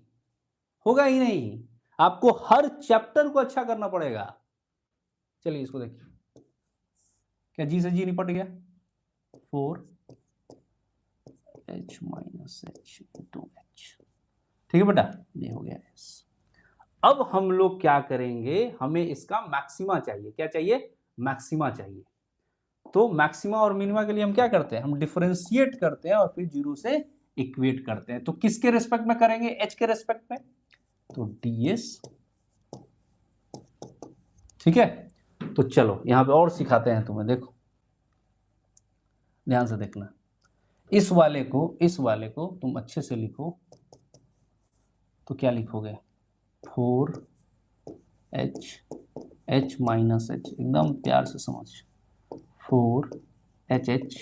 A: होगा ही नहीं। आपको हर चैप्टर को अच्छा करना पड़ेगा। चलिए इसको देखिए, क्या जी से जी निपट गया? 4h minus h into h। ठीक है बेटा, ये हो गया s। अब हम लोग क्या करेंगे, हमें इसका मैक्सिमा चाहिए। क्या चाहिए? मैक्सिमा चाहिए। तो मैक्सिमा और मिनिमा के लिए हम क्या करते हैं? हम डिफरेंशिएट करते हैं और फिर जीरो से इक्वेट करते हैं। तो किसके रेस्पेक्ट में करेंगे? h के रेस्पेक्ट में। तो ds, ठीक है। तो चलो यहां पे और सिखाते हैं तुम्हें, देखो ध्यान से देखना। इस वाले को तुम अच्छे से लिखो, तो क्या लिखोगे? 4h माइनस h, एकदम प्यार से समझ, 4h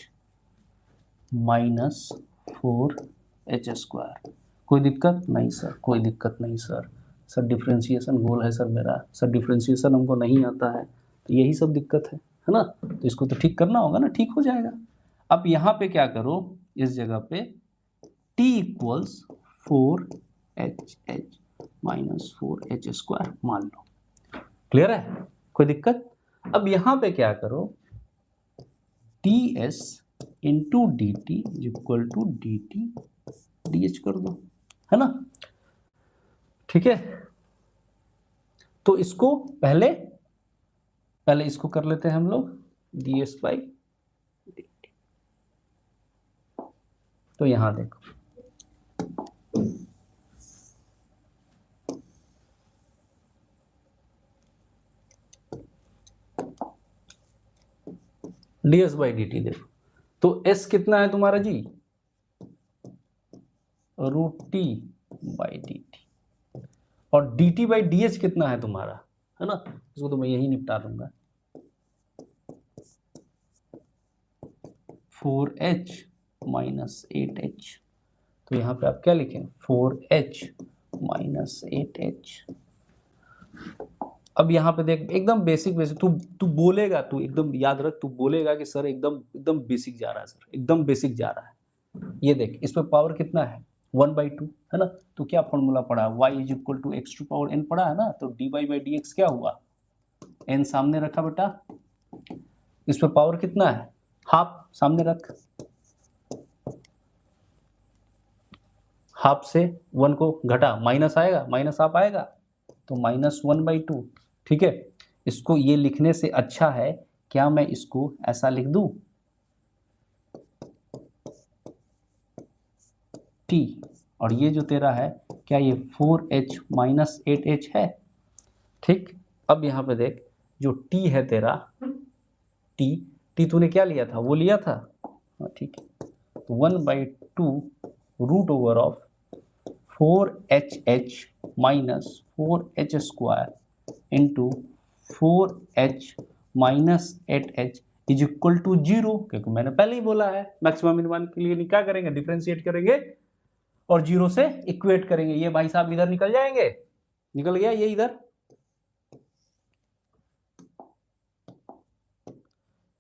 A: माइनस 4h स्क्वायर। कोई दिक्कत नहीं सर? कोई दिक्कत नहीं सर। सर डिफ्रेंशिएशन गोल है सर मेरा, सर डिफ्रेंशिएशन हमको नहीं आता है, तो यही सब दिक्कत है ना। तो इसको तो ठीक करना होगा ना, ठीक हो जाएगा। अब यहाँ पे क्या करो, इस जगह पे t equals 4h minus 4h square मान लो। क्लियर है? कोई दिक्कत? अब यहाँ पे क्या करो, ds into D T equal to D T D H कर दो, है ना। ठीक है, तो इसको पहले इसको कर लेते हैं हम लोग, D S by D T. तो यहां देखो, D S by D T देखो, तो एस कितना है तुम्हारा जी? Root T by D T. और D T by D H कितना है तुम्हारा, है ना। इसको तो मैं यही निपटा दूंगा, 4h माइनस 8h। तो यहाँ पे आप क्या लिखें? 4h minus 8h। अब यहाँ पे देख, एकदम बेसिक तू तू बोलेगा, तू एकदम याद रख, तू बोलेगा कि सर एकदम एकदम बेसिक जा रहा है सर, एकदम बेसिक जा रहा है। ये देख, इस पे पावर कितना है? 1/2, है ना। तो क्या फॉर्मूला पढ़ा? y is equal to X to power n पढ़ा है ना। तो dy बाई डी एक्स क्या हुआ? n सामने रखा बेटा, इस पे पावर कितना है? हाफ सामने रख, हाफ से 1 को घटा, माइनस आएगा, माइनस हाफ आएगा, तो -1/2। ठीक है, इसको ये लिखने से अच्छा है क्या मैं इसको ऐसा लिख दूं, T, और ये जो तेरा है क्या ये 4H माइनस 8H है। ठीक, अब यहाँ पे देख जो T है तेरा, T तूने क्या लिया था, वो लिया था, ठीक है, 1/2 root over of 4HH minus 4H square into 4H minus 8H is equal to 0, क्योंकि मैंने पहले ही बोला है मैक्सिमम मिनिमम के लिए क्या करेंगे, डिफरेंशिएट करेंगे और 0 से इक्वेट करेंगे। ये भाई साहब इधर निकल जाएंगे, निकल गया ये इधर,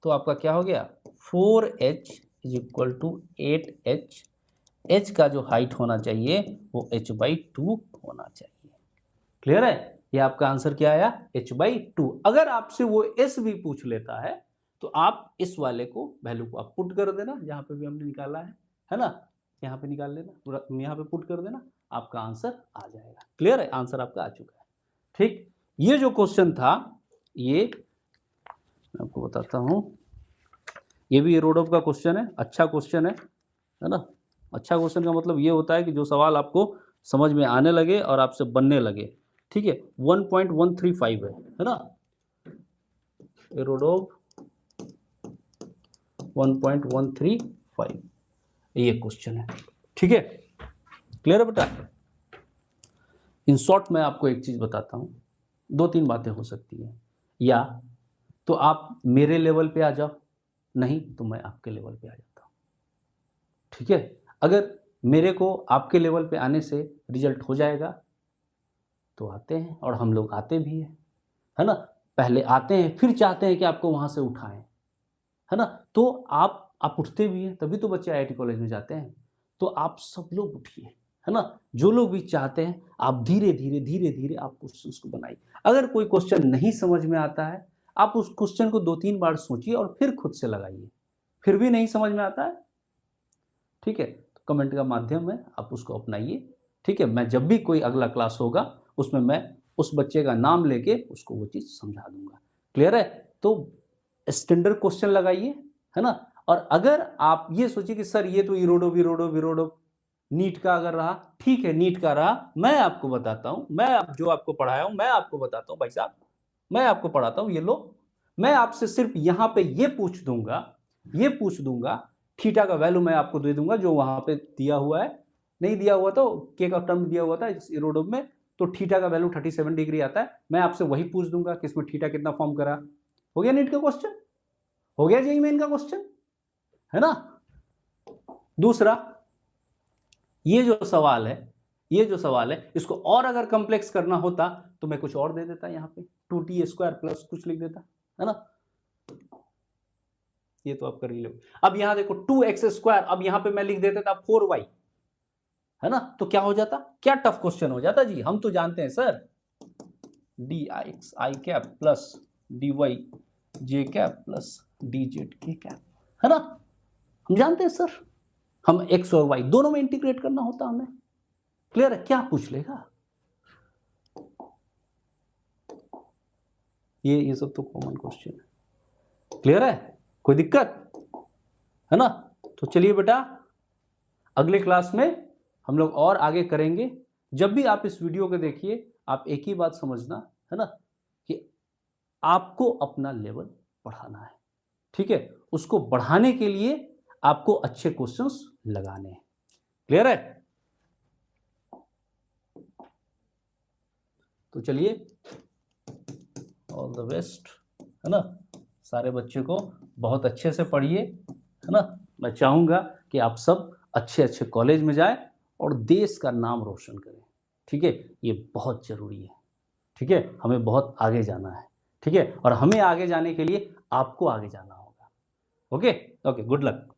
A: तो आपका क्या हो गया 4H is equal to 8H, H का जो हाइट होना चाहिए वो H/2 होना चाहिए। क्लियर है, ये आपका आंसर क्या आया H/2। अगर आपसे वो S भी पूछ लेता है तो आप इस वाले को वैल्यू को आप पुट कर देना, जहां पे भी हमने निकाला है ना, यहाँ पे निकाल लेना, पूरा यहाँ पे पुट कर देना, आपका आंसर आ जाएगा। क्लियर है, आंसर आपका आ चुका है। ठीक, ये जो क्वेश्चन था ये मैं आपको बताता हूं, ये भी एरोडोव का क्वेश्चन है, अच्छा क्वेश्चन है ना। अच्छा क्वेश्चन का मतलब ये होता है कि जो सवाल आपको समझ में आने लगे और आपसे बनने लगे। ठीक है, 1.135 है ना, एरोडोव 1.135 ये क्वेश्चन है। ठीक है, क्लियर है बेटा। इन शॉर्ट मैं आपको एक चीज बताता हूं, 2-3 बातें हो सकती हैं, या तो आप मेरे लेवल पे आ जाओ, नहीं तो मैं आपके लेवल पे आ जाता हूं। ठीक है, अगर मेरे को आपके लेवल पे आने से रिजल्ट हो जाएगा तो आते हैं, और हम लोग आते भी हैं, है ना। पहले आते हैं फिर चाहते हैं कि आपको वहां से उठाएं, है ना। तो आप उठते भी हैं, तभी तो बच्चे आईआईटी कॉलेज में जाते हैं। तो आप सब लोग उठिए, है ना। जो लोग भी चाहते हैं आप धीरे धीरे धीरे धीरे आप क्वेश्चंस को बनाइए। अगर कोई क्वेश्चन नहीं समझ में आता है, आप उस क्वेश्चन को 2-3 बार सोचिए और फिर खुद से लगाइए। फिर भी नहीं समझ में आता है, ठीक है, तो कमेंट का माध्यम है, आप उसको अपनाइए। ठीक है, मैं जब भी कोई अगला क्लास होगा उसमें मैं उस बच्चे का नाम लेके उसको वो चीज़ समझा दूंगा। क्लियर है, तो स्टैंडर्ड क्वेश्चन लगाइए, है ना। और अगर आप ये सोचिए कि सर ये तो इरोडो नीट का अगर रहा, ठीक है, नीट का रहा, मैं आपको बताता हूं, मैं जो आपको पढ़ाया हूं मैं आपको बताता हूं भाई साहब, मैं आपको पढ़ाता हूं, ये लो, मैं आपसे सिर्फ यहां पे ये पूछ दूंगा, थीटा का वैल्यू मैं आपको दे दूंगा जो वहां पे दिया हुआ है, नहीं दिया हुआ तो के का टर्म दिया हुआ था इरोडो में, तो थीटा का वैल्यू 37 डिग्री आता है, मैं आपसे वही पूछ दूंगा कि इसमें थीटा कितना फॉर्म करा। हो गया नीट का क्वेश्चन, हो गया जेईई मेन का क्वेश्चन, है ना। दूसरा, ये जो सवाल है इसको और अगर कॉम्प्लेक्स करना होता तो मैं कुछ और दे देता, यहाँ पे 2t² प्लस कुछ लिख देता, है ना। ये तो आप कर ही लो। अब यहां देखो 2x², अब यहां पे मैं लिख देता था 4y, है ना, तो क्या हो जाता, क्या टफ क्वेश्चन हो जाता जी। हम तो जानते हैं sir, dx i cap plus dy j cap plus dz k cap, है ना, हम जानते हैं सर। हम x और y दोनों में इंटीग्रेट करना होता हमें। क्लियर है, क्या पूछ लेगा, ये सब तो कॉमन क्वेश्चन है। क्लियर है, कोई दिक्कत है ना। तो चलिए बेटा, अगले क्लास में हम लोग और आगे करेंगे। जब भी आप इस वीडियो को देखिए आप एक ही बात समझना, है ना, कि आपको अपना लेवल बढ़ाना है। ठीक है, उसको बढ़ाने के लिए आपको अच्छे क्वेश्चंस लगाने हैं। क्लियर है, तो चलिए, ऑल द बेस्ट, है ना। सारे बच्चे को बहुत अच्छे से पढ़िए, है ना। मैं चाहूंगा कि आप सब अच्छे अच्छे कॉलेज में जाएं और देश का नाम रोशन करें। ठीक है, ये बहुत जरूरी है। ठीक है, हमें बहुत आगे जाना है। ठीक है, और हमें आगे जाने के लिए आपको आगे जाना होगा। Okay okay, good luck.